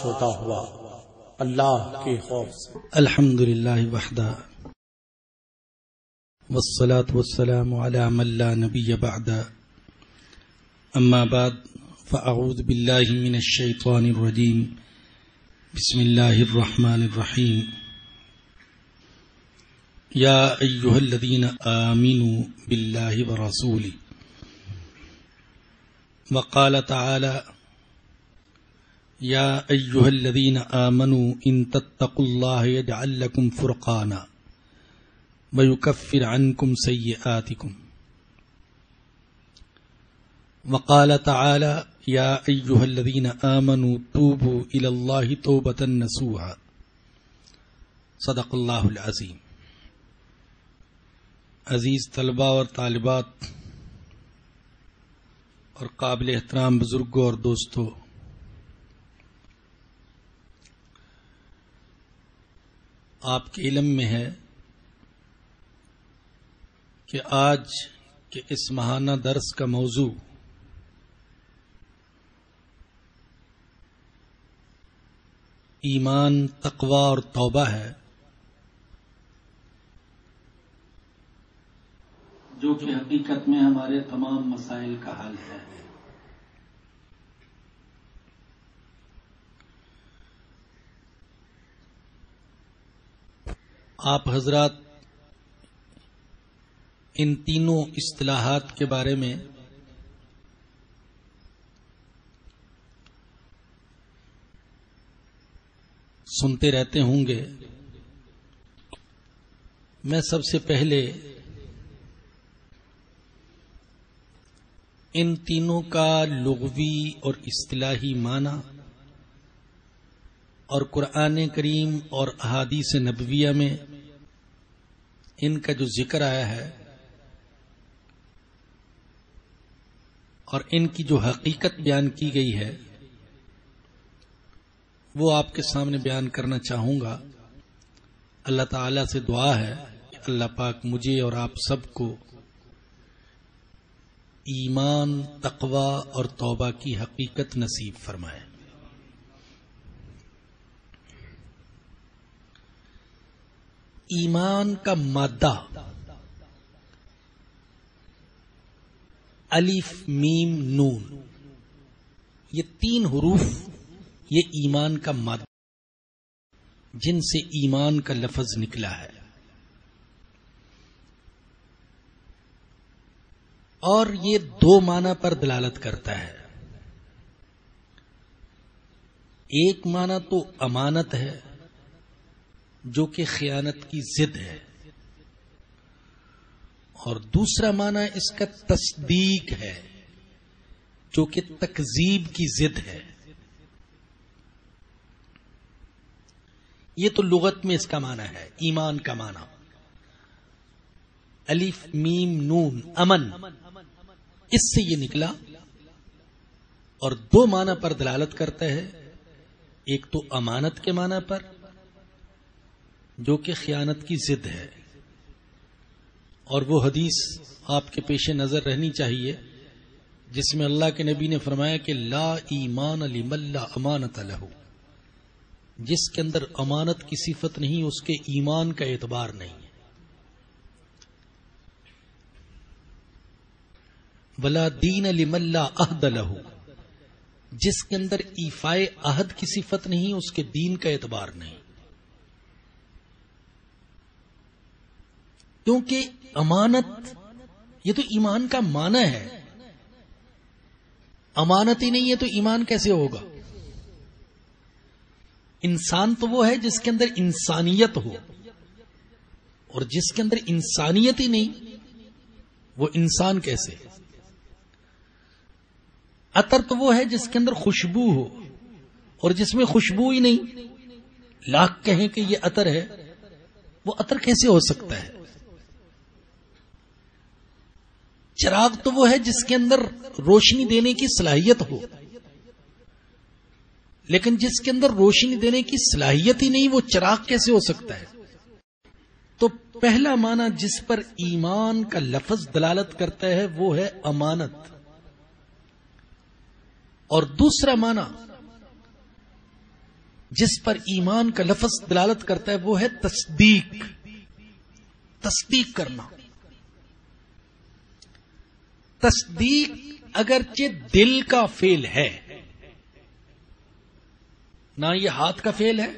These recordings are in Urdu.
ہوتا ہوا اللہ کے خوف سے۔ الحمدللہ وحدہ والصلاة والسلام على من لا نبی بعد، اما بعد فاعوذ باللہ من الشیطان الرجیم، بسم اللہ الرحمن الرحیم۔ یا ایہا الذین آمنوا باللہ ورسولہ، وقال تعالی یا ایہا الذین آمنوا ان تتقوا اللہ یجعل لکم فرقانا ویکفر عنکم سیئاتکم، وقال تعالی یا ایہا الذین آمنوا توبوا الی اللہ توبۃ نصوحا، صدق اللہ العظیم۔ عزیز طلباء اور طالبات اور قابل احترام بزرگوں اور دوستوں، آپ کے علم میں ہے کہ آج کے اس ماہانہ درس کا موضوع ایمان، تقوی اور توبہ ہے، جو کہ حقیقت میں ہمارے تمام مسائل کا حل ہے۔ آپ حضرات ان تینوں اصطلاحات کے بارے میں سنتے رہتے ہوں گے۔ میں سب سے پہلے ان تینوں کا لغوی اور اصطلاحی معنی اور قرآن کریم اور احادیث نبویہ میں ان کا جو ذکر آیا ہے اور ان کی جو حقیقت بیان کی گئی ہے وہ آپ کے سامنے بیان کرنا چاہوں گا۔ اللہ تعالی سے دعا ہے کہ اللہ پاک مجھے اور آپ سب کو ایمان، تقوی اور توبہ کی حقیقت نصیب فرمائے۔ ایمان کا مادہ الف میم نون، یہ تین حروف، یہ ایمان کا مادہ جن سے ایمان کا لفظ نکلا ہے، اور یہ دو معنی پر دلالت کرتا ہے۔ ایک معنی تو امانت ہے جو کہ خیانت کی ضد ہے، اور دوسرا معنی اس کا تصدیق ہے جو کہ تکذیب کی ضد ہے۔ یہ تو لغت میں اس کا معنی ہے، ایمان کا معنی الف میم نون امن، اس سے یہ نکلا، اور دو معنی پر دلالت کرتا ہے۔ ایک تو امانت کے معنی پر جو کہ خیانت کی ضد ہے، اور وہ حدیث آپ کے پیش نظر رہنی چاہیے جس میں اللہ کے نبی نے فرمایا کہ لا ایمان لمن لا امانت لہ، جس کے اندر امانت کی صفت نہیں اس کے ایمان کا اعتبار نہیں ہے۔ ولا دین لمن لا عہد لہ، جس کے اندر ایفائے عہد کی صفت نہیں اس کے دین کا اعتبار نہیں، کیونکہ امانت یہ تو ایمان کا معنی ہے، امانت ہی نہیں ہے تو ایمان کیسے ہوگا؟ انسان تو وہ ہے جس کے اندر انسانیت ہو، اور جس کے اندر انسانیت ہی نہیں وہ انسان کیسے؟ عطر تو وہ ہے جس کے اندر خوشبو ہو، اور جس میں خوشبو ہی نہیں، لاکھ کہیں کہ یہ عطر ہے، وہ عطر کیسے ہو سکتا ہے؟ چراغ تو وہ ہے جس کے اندر روشنی دینے کی صلاحیت ہو، لیکن جس کے اندر روشنی دینے کی صلاحیت ہی نہیں وہ چراغ کیسے ہو سکتا ہے؟ تو پہلا معنی جس پر ایمان کا لفظ دلالت کرتا ہے وہ ہے امانت، اور دوسرا معنی جس پر ایمان کا لفظ دلالت کرتا ہے وہ ہے تصدیق. تصدیق کرنا. تصدیق اگرچہ دل کا فعل ہے، نہ یہ ہاتھ کا فعل ہے،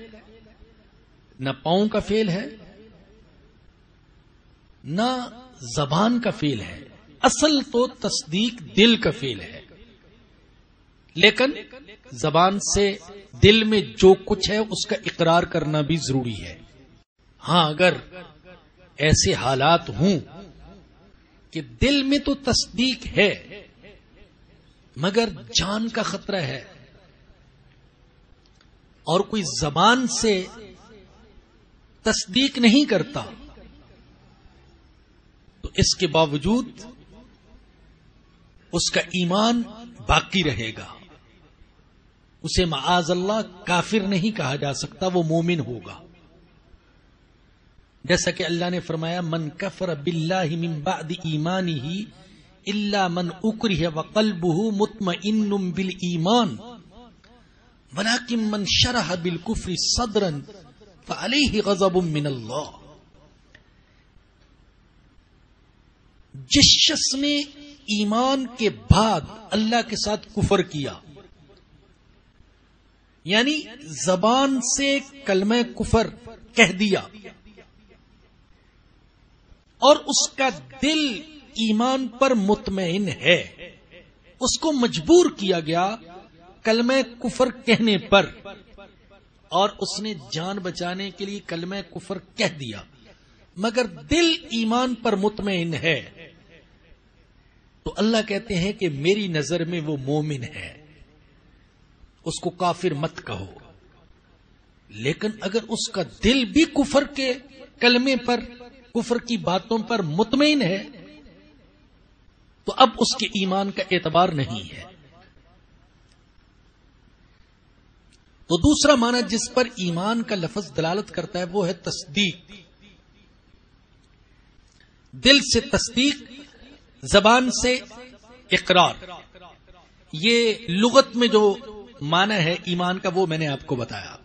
نہ پاؤں کا فعل ہے، نہ زبان کا فعل ہے. اصل تو تصدیق دل کا فعل ہے، لیکن زبان سے دل میں جو کچھ ہے اس کا اقرار کرنا بھی ضروری ہے. ہاں، اگر ایسے حالات ہوں کہ دل میں تو تصدیق ہے مگر جان کا خطرہ ہے اور کوئی زبان سے تصدیق نہیں کرتا، تو اس کے باوجود اس کا ایمان باقی رہے گا. اسے معاذ اللہ کافر نہیں کہا جا سکتا، وہ مومن ہوگا. جیسا کہ اللہ نے فرمایا من کفر باللہ من بعد ایمانہ الا من اکرہ وقلبہ مطمئن بالایمان ولکن من شرح بالکفر صدرا فعلیہ غضب من اللہ. جس شخص نے ایمان کے بعد اللہ کے ساتھ کفر کیا، یعنی زبان سے کلمہ کفر کہہ دیا اور اس کا دل ایمان پر مطمئن ہے، اس کو مجبور کیا گیا کلمہ کفر کہنے پر اور اس نے جان بچانے کے لیے کلمہ کفر کہہ دیا مگر دل ایمان پر مطمئن ہے، تو اللہ کہتے ہیں کہ میری نظر میں وہ مومن ہے، اس کو کافر مت کہو. لیکن اگر اس کا دل بھی کفر کے کلمے پر، کفر کی باتوں پر مطمئن ہے تو اب اس کے ایمان کا اعتبار نہیں ہے. تو دوسرا معنی جس پر ایمان کا لفظ دلالت کرتا ہے وہ ہے تصدیق. دل سے تصدیق، زبان سے اقرار. یہ لغت میں جو معنی ہے ایمان کا وہ میں نے آپ کو بتایا.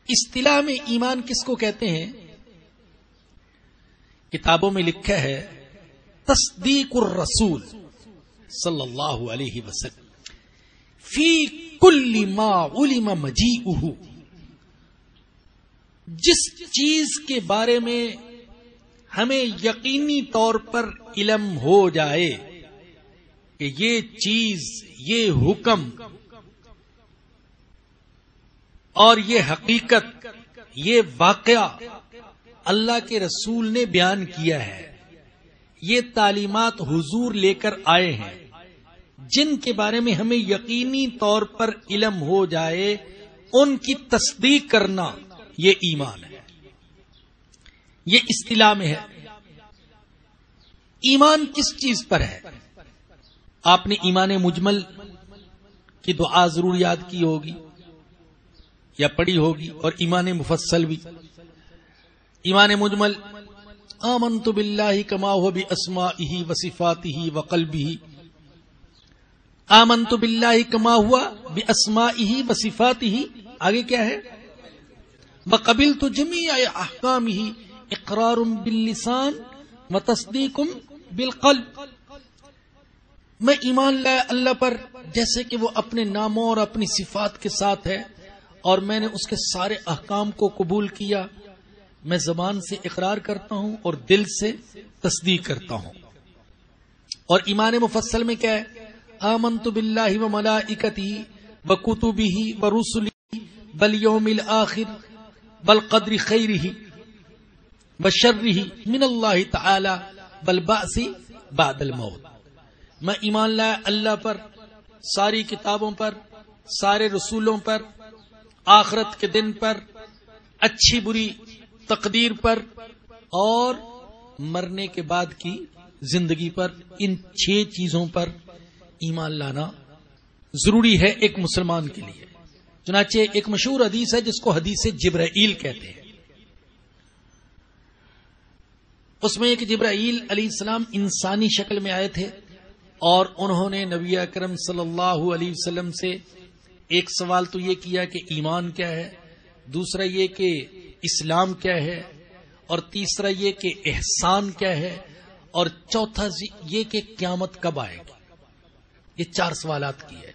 اصطلاح میں ایمان کس کو کہتے ہیں؟ کتابوں میں لکھا ہے تصدیق الرسول صلی اللہ علیہ وسلم فی کل ما علم مجیئہ. جس چیز کے بارے میں ہمیں یقینی طور پر علم ہو جائے کہ یہ چیز، یہ حکم اور یہ حقیقت، یہ واقعہ اللہ کے رسول نے بیان کیا ہے، یہ تعلیمات حضور لے کر آئے ہیں، جن کے بارے میں ہمیں یقینی طور پر علم ہو جائے ان کی تصدیق کرنا، یہ ایمان ہے. یہ اصطلاح میں ہے. ایمان کس چیز پر ہے؟ آپ نے ایمان مجمل کی دعا ضرور یاد کی ہوگی یا پڑھی ہوگی، اور ایمان مفصل بھی. ایمان مجمل آمنت باللہ کما هو باسمائہ وصفاتہ وقلبہ. آمنت باللہ کما ہوا باسمائہ وصفاتہ. آگے کیا ہے؟ وقبلت جمیع احکامہ اقرار باللسان وتصدیق بالقلب. میں ایمان لایا اللہ پر جیسے کہ وہ اپنے ناموں اور اپنی صفات کے ساتھ ہے، اور میں نے اس کے سارے احکام کو قبول کیا. میں زبان سے اقرار کرتا ہوں اور دل سے تصدیق کرتا ہوں. اور ایمان مفصل میں کیا ہے؟ آمنت باللہ وملائکتہ وکتبہ ورسلہ والیوم الآخر والقدر خیرہ وشرہ من اللہ تعالی والبعث بعد الموت. میں ایمان لایا اللہ پر، ساری کتابوں پر، سارے رسولوں پر، آخرت کے دن پر، اچھی بری تقدیر پر، اور مرنے کے بعد کی زندگی پر. ان 6 چیزوں پر ایمان لانا ضروری ہے ایک مسلمان کے لیے. چنانچہ ایک مشہور حدیث ہے جس کو حدیث جبرائیل کہتے ہیں. اس میں ایک جبرائیل علیہ السلام انسانی شکل میں آئے تھے اور انہوں نے نبی اکرم صلی اللہ علیہ وسلم سے ایک سوال تو یہ کیا کہ ایمان کیا ہے، دوسرا یہ کہ اسلام کیا ہے، اور تیسرا یہ کہ احسان کیا ہے، اور چوتھا یہ کہ قیامت کب آئے گی. یہ 4 سوالات کیے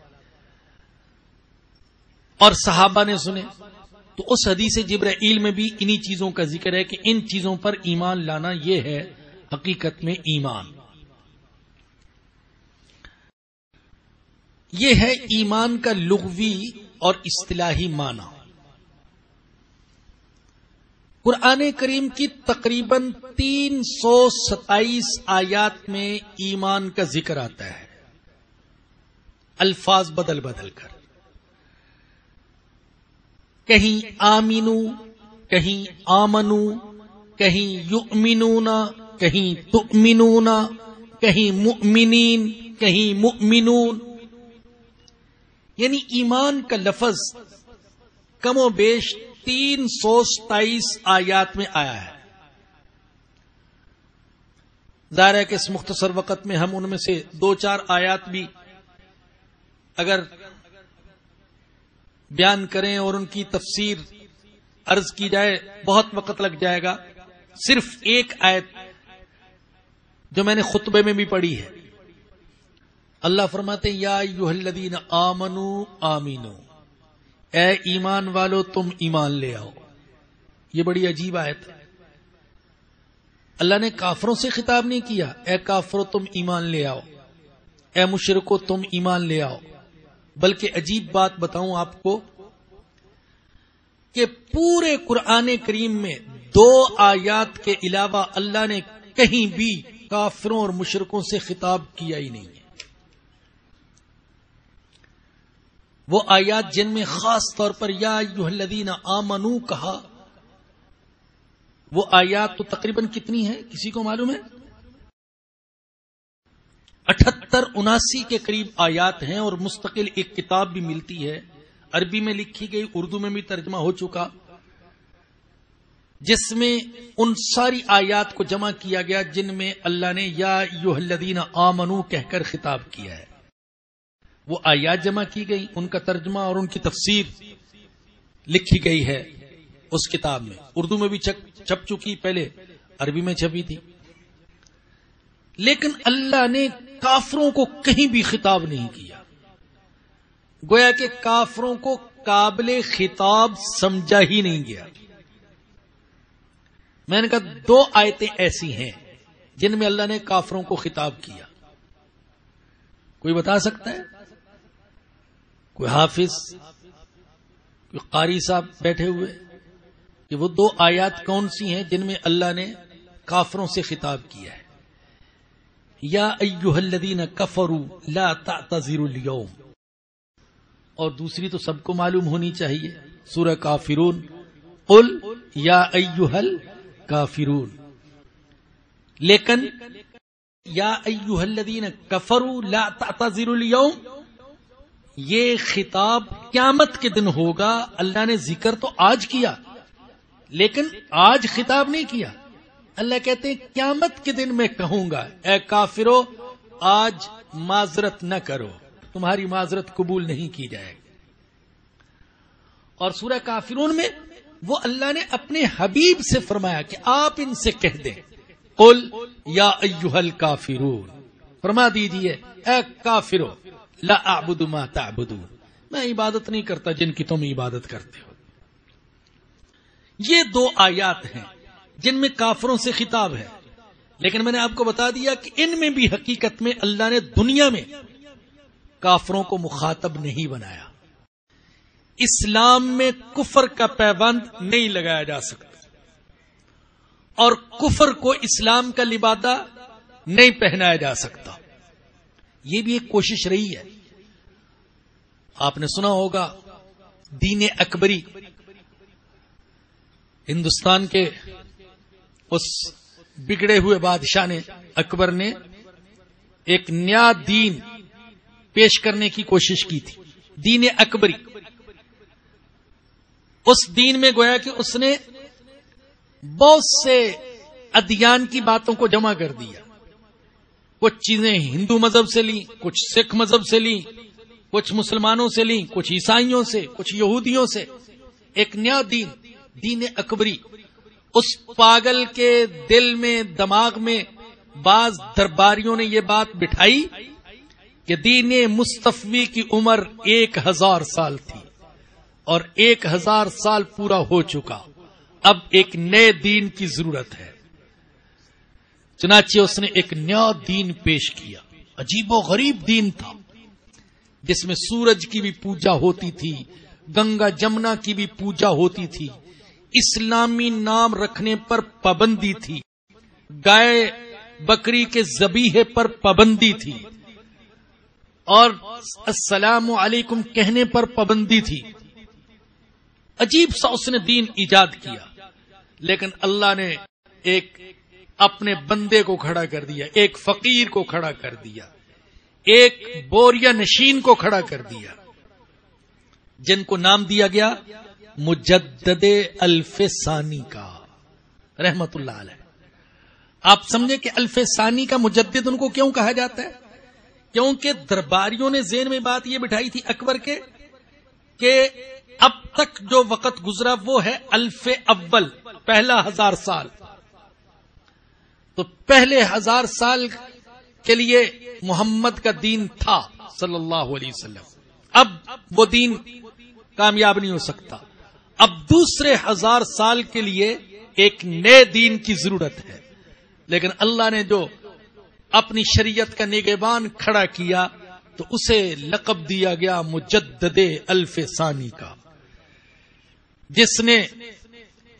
اور صحابہ نے سنے. تو اس حدیث جبرائیل میں بھی انہی چیزوں کا ذکر ہے کہ ان چیزوں پر ایمان لانا یہ ہے حقیقت میں ایمان. یہ ہے ایمان کا لغوی اور اصطلاحی معنی. قرآن کریم کی تقریباً 327 آیات میں ایمان کا ذکر آتا ہے، الفاظ بدل بدل کر. کہیں آمینو، کہیں آمنو، کہیں یؤمنون، کہیں تؤمنون، کہیں مؤمنین، کہیں مؤمنون. یعنی ایمان کا لفظ کم و بیش 327 آیات میں آیا ہے. ظاہر ہے کہ اس مختصر وقت میں ہم ان میں سے 2-4 آیات بھی اگر بیان کریں اور ان کی تفسیر عرض کی جائے بہت وقت لگ جائے گا. صرف ایک آیت جو میں نے خطبے میں بھی پڑھی ہے، اللہ فرماتے ہیں یا ایھا الذین آمنوا آمینو، اے ایمان والو تم ایمان لے آؤ. یہ بڑی عجیب آیت ہے. اللہ نے کافروں سے خطاب نہیں کیا اے کافرو تم ایمان لے آؤ، اے مشرکو تم ایمان لے آؤ، بلکہ عجیب بات بتاؤں آپ کو کہ پورے قرآن کریم میں 2 آیات کے علاوہ اللہ نے کہیں بھی کافروں اور مشرکوں سے خطاب کیا ہی نہیں ہے. وہ آیات جن میں خاص طور پر یا ایھا الذین آمنو کہا، وہ آیات تو تقریباً کتنی ہیں کسی کو معلوم ہے؟ 78-79 کے قریب آیات ہیں، اور مستقل ایک کتاب بھی ملتی ہے، عربی میں لکھی گئی، اردو میں بھی ترجمہ ہو چکا، جس میں ان ساری آیات کو جمع کیا گیا جن میں اللہ نے یا ایھا الذین آمنو کہہ کر خطاب کیا ہے. وہ آیات جمع کی گئی، ان کا ترجمہ اور ان کی تفسیر لکھی گئی ہے اس کتاب میں. اردو میں بھی چھپ چکی، پہلے عربی میں چھپی تھی. لیکن اللہ نے کافروں کو کہیں بھی خطاب نہیں کیا، گویا کہ کافروں کو قابل خطاب سمجھا ہی نہیں گیا. میں نے کہا 2 آیتیں ایسی ہیں جن میں اللہ نے کافروں کو خطاب کیا. کوئی بتا سکتا ہے؟ کوئی حافظ، کوئی قاری صاحب بیٹھے ہوئے کہ وہ 2 آیات کون سی ہیں جن میں اللہ نے کافروں سے خطاب کیا ہے؟ یا ایھا الذین کفروا لا تعتذروا اليوم، اور دوسری تو سب کو معلوم ہونی چاہیے، سورہ کافرون، قل یا ایھا الکافرون. لیکن یا ایھا الذین کفروا لا تعتذروا اليوم یہ خطاب قیامت کے دن ہوگا. اللہ نے ذکر تو آج کیا لیکن آج خطاب نہیں کیا. اللہ کہتے ہیں قیامت کے دن میں کہوں گا اے کافرو آج معذرت نہ کرو، تمہاری معذرت قبول نہیں کی جائے گی. اور سورہ کافرون میں وہ اللہ نے اپنے حبیب سے فرمایا کہ آپ ان سے کہہ دیں قل یا ایھا الکافرون، فرما دیجئے اے کافرو لا اعبد ما تعبدون، میں عبادت نہیں کرتا جن کی تم عبادت کرتے ہو. یہ 2 آیات ہیں جن میں کافروں سے خطاب ہے. لیکن میں نے آپ کو بتا دیا کہ ان میں بھی حقیقت میں اللہ نے دنیا میں کافروں کو مخاطب نہیں بنایا. اسلام میں کفر کا پیبند نہیں لگایا جا سکتا، اور کفر کو اسلام کا لبادہ نہیں پہنایا جا سکتا. یہ بھی ایک کوشش رہی ہے. آپ نے سنا ہوگا دین اکبری، ہندوستان کے اس بگڑے ہوئے بادشاہ نے، اکبر نے ایک نیا دین پیش کرنے کی کوشش کی تھی، دین اکبری. اس دین میں گویا کہ اس نے بہت سے ادیان کی باتوں کو جمع کر دیا. کچھ چیزیں ہندو مذہب سے لیں، کچھ سکھ مذہب سے لیں، کچھ مسلمانوں سے لیں، کچھ عیسائیوں سے، کچھ یہودیوں سے، ایک نیا دین، دین اکبری. اس پاگل کے دل میں، دماغ میں بعض درباریوں نے یہ بات بٹھائی کہ دین مصطفی کی عمر 1000 سال تھی اور 1000 سال پورا ہو چکا، اب ایک نئے دین کی ضرورت ہے. چنانچہ اس نے ایک نیا دین پیش کیا. عجیب و غریب دین تھا، جس میں سورج کی بھی پوجا ہوتی تھی، گنگا جمنا کی بھی پوجا ہوتی تھی، اسلامی نام رکھنے پر پابندی تھی، گائے بکری کے ذبیحے پر پابندی تھی، اور السلام علیکم کہنے پر پابندی تھی. عجیب سا اس نے دین ایجاد کیا. لیکن اللہ نے ایک اپنے بندے کو کھڑا کر دیا، ایک فقیر کو کھڑا کر دیا، ایک بوریا نشین کو کھڑا کر دیا، جن کو نام دیا گیا مجدد الف ثانی کا، رحمت اللہ علیہ. آپ سمجھے کہ الف ثانی کا مجدد ان کو کیوں کہا جاتا ہے؟ کیونکہ درباریوں نے ذہن میں بات یہ بٹھائی تھی اکبر کے کہ اب تک جو وقت گزرا وہ ہے الف اول، پہلا 1000 سال. تو پہلے 1000 سال کے لیے محمد کا دین تھا صلی اللہ علیہ وسلم، اب وہ دین کامیاب نہیں ہو سکتا. اب دوسرے 1000 سال کے لیے ایک نئے دین کی ضرورت ہے. لیکن اللہ نے جو اپنی شریعت کا نگہبان کھڑا کیا تو اسے لقب دیا گیا مجدد الف ثانی کا. جس نے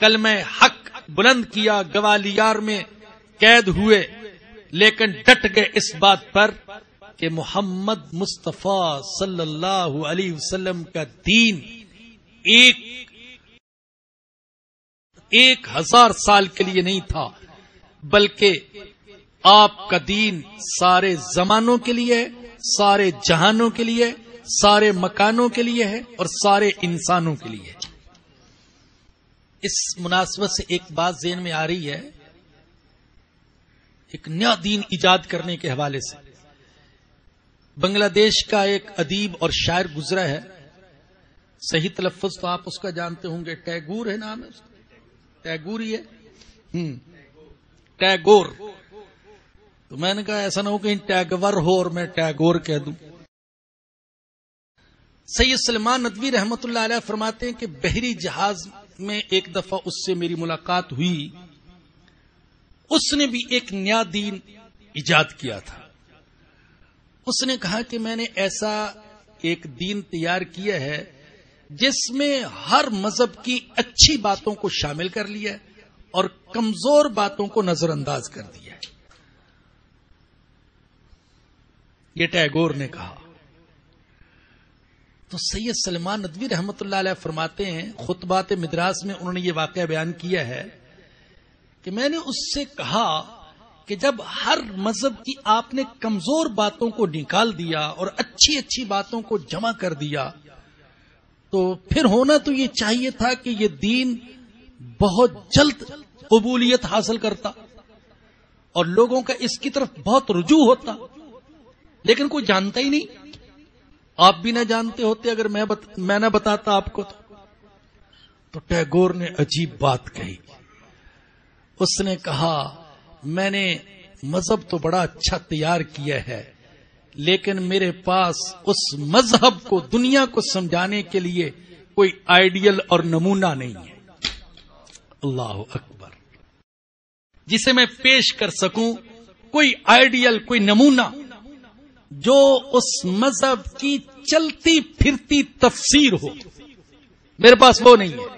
کلمہ حق بلند کیا، گوالیار میں قید ہوئے، لیکن ڈٹ گئے اس بات پر کہ محمد مصطفیٰ صلی اللہ علیہ وسلم کا دین 1000 سال کے لیے نہیں تھا، بلکہ آپ کا دین سارے زمانوں کے لیے، سارے جہانوں کے لیے، سارے مکانوں کے لیے ہے اور سارے انسانوں کے لیے. اس مناسبت سے ایک بات ذہن میں آ رہی ہے، ایک نیا دین ایجاد کرنے کے حوالے سے. بنگلہ دیش کا ایک ادیب اور شاعر گزرا ہے، صحیح تلفظ تو آپ اس کا جانتے ہوں گے، ٹیگور ہے نام ہے اس کا، ٹیگور ہی ہے، ٹیگور. تو میں نے کہا ایسا نہ ہو کہ ٹیگور ہو اور میں ٹیگور کہہ دوں. سید سلیمان ندوی رحمت اللہ علیہ فرماتے ہیں کہ بحری جہاز میں ایک دفعہ اس سے میری ملاقات ہوئی. اس نے بھی ایک نیا دین ایجاد کیا تھا. اس نے کہا کہ میں نے ایسا ایک دین تیار کیا ہے جس میں ہر مذہب کی اچھی باتوں کو شامل کر لیا ہے اور کمزور باتوں کو نظر انداز کر دیا ہے. یہ ٹیگور نے کہا. تو سید سلیمان ندوی رحمت اللہ علیہ فرماتے ہیں، خطبات مدراس میں انہوں نے یہ واقعہ بیان کیا ہے کہ میں نے اس سے کہا کہ جب ہر مذہب کی آپ نے کمزور باتوں کو نکال دیا اور اچھی اچھی باتوں کو جمع کر دیا تو پھر ہونا تو یہ چاہیے تھا کہ یہ دین بہت جلد قبولیت حاصل کرتا اور لوگوں کا اس کی طرف بہت رجوع ہوتا، لیکن کوئی جانتا ہی نہیں. آپ بھی نہ جانتے ہوتے اگر میں نہ بتاتا آپ کو. تو ٹیگور نے عجیب بات کہی. اس نے کہا میں نے مذہب تو بڑا اچھا تیار کیا ہے، لیکن میرے پاس اس مذہب کو دنیا کو سمجھانے کے لیے کوئی آئیڈیل اور نمونہ نہیں ہے. اللہ اکبر. جسے میں پیش کر سکوں، کوئی آئیڈیل، کوئی نمونہ جو اس مذہب کی چلتی پھرتی تفسیر ہو، میرے پاس وہ نہیں ہے.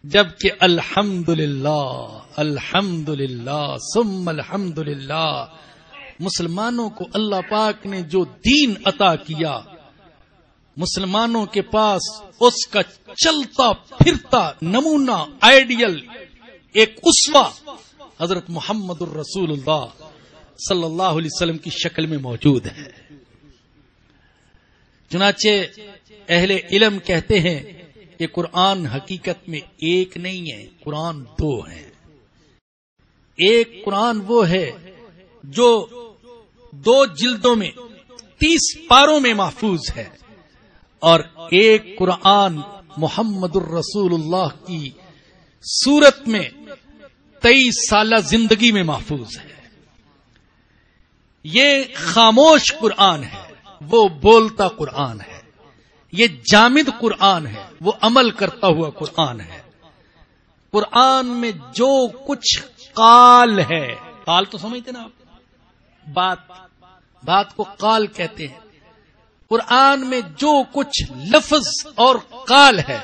جبکہ الحمدللہ الحمدللہ ثم الحمدللہ مسلمانوں کو اللہ پاک نے جو دین عطا کیا، مسلمانوں کے پاس اس کا چلتا پھرتا نمونہ، آئیڈیل، ایک اسوہ حضرت محمد الرسول اللہ صلی اللہ علیہ وسلم کی شکل میں موجود ہے. چنانچہ اہل علم کہتے ہیں کہ قرآن حقیقت میں ایک نہیں ہے، قرآن 2 ہیں. ایک قرآن وہ ہے جو 2 جلدوں میں 30 پاروں میں محفوظ ہے، اور ایک قرآن محمد الرسول اللہ کی صورت میں 23 سالہ زندگی میں محفوظ ہے۔ یہ خاموش قرآن ہے، وہ بولتا قرآن ہے۔ یہ جامد قرآن ہے، وہ عمل کرتا ہوا قرآن ہے۔ قرآن میں جو کچھ قال ہے، قال تو سمجھتے نا آپ، بات کو قال کہتے ہیں۔ قرآن میں جو کچھ لفظ اور قال ہے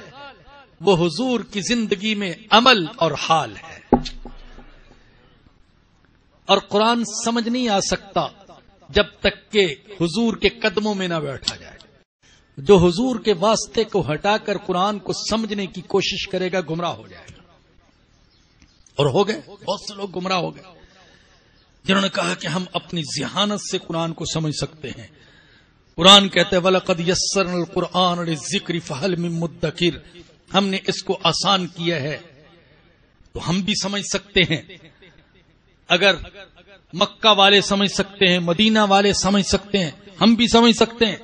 وہ حضور کی زندگی میں عمل اور حال ہے۔ اور قرآن سمجھ نہیں آ سکتا جب تک کہ حضور کے قدموں میں نہ بیٹھا جائے۔ جو حضور کے واسطے کو ہٹا کر قرآن کو سمجھنے کی کوشش کرے گا گمراہ ہو جائے گا، اور ہو گئے، بہت سے لوگ گمراہ ہو گئے جنہوں نے کہا کہ ہم اپنی ذہانت سے قرآن کو سمجھ سکتے ہیں۔ قرآن کہتے ہیں وَلَقَدْ يَسَّرْنَا الْقُرْآنَ لِلذِّكْرِ فَهَلْ مِن مُدَّكِرٍ، ہم نے اس کو آسان کیا ہے تو ہم بھی سمجھ سکتے ہیں۔ اگر مکہ والے سمجھ سکتے ہیں، مدینہ والے سمجھ سکتے ہیں، ہم بھی سمجھ سکتے ہیں،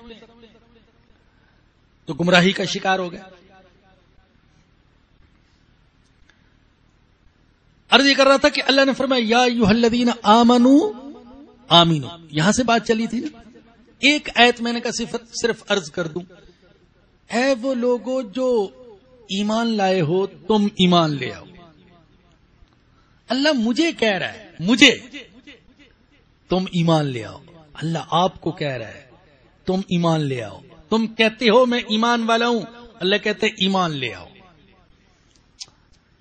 تو گمراہی کا شکار ہو گئے۔ عرض یہ کر رہا تھا کہ اللہ نے فرمایا یا ایھا الذین آمنوا آمینو، یہاں سے بات چلی تھی نا۔ ایک آیت میں نے کہا صرف عرض کر دوں، اے وہ لوگوں جو ایمان لائے ہو تم ایمان لے آؤ۔ اللہ مجھے کہہ رہا ہے، مجھے تم ایمان لے آؤ۔ اللہ آپ کو کہہ رہا ہے تم ایمان لے آؤ۔ تم کہتے ہو میں ایمان والا ہوں، اللہ کہتے ایمان لے آؤ۔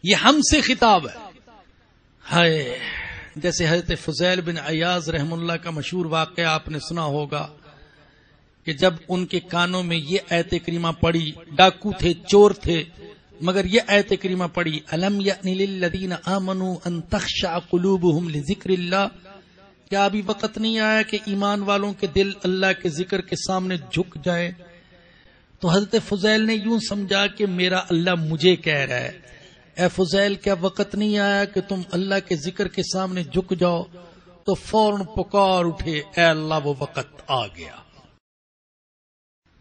یہ ہم سے خطاب ہے۔ ہائے، جیسے حضرت فضیل بن عیاض رحم اللہ کا مشہور واقعہ آپ نے سنا ہوگا کہ جب ان کے کانوں میں یہ آیت کریمہ پڑی، ڈاکو تھے، چور تھے، مگر یہ آیت کریمہ پڑی الم یأن للذین آمنوا ان تخشع قلوبہم لذکر اللہ، کیا ابھی وقت نہیں آیا کہ ایمان والوں کے دل اللہ کے ذکر کے سامنے جھک جائے؟ تو حضرت فضیل نے یوں سمجھا کہ میرا اللہ مجھے کہہ رہا ہے، اے فضیل کیا وقت نہیں آیا کہ تم اللہ کے ذکر کے سامنے جھک جاؤ؟ تو فوراً پکار اٹھے، اے اللہ وہ وقت آ گیا،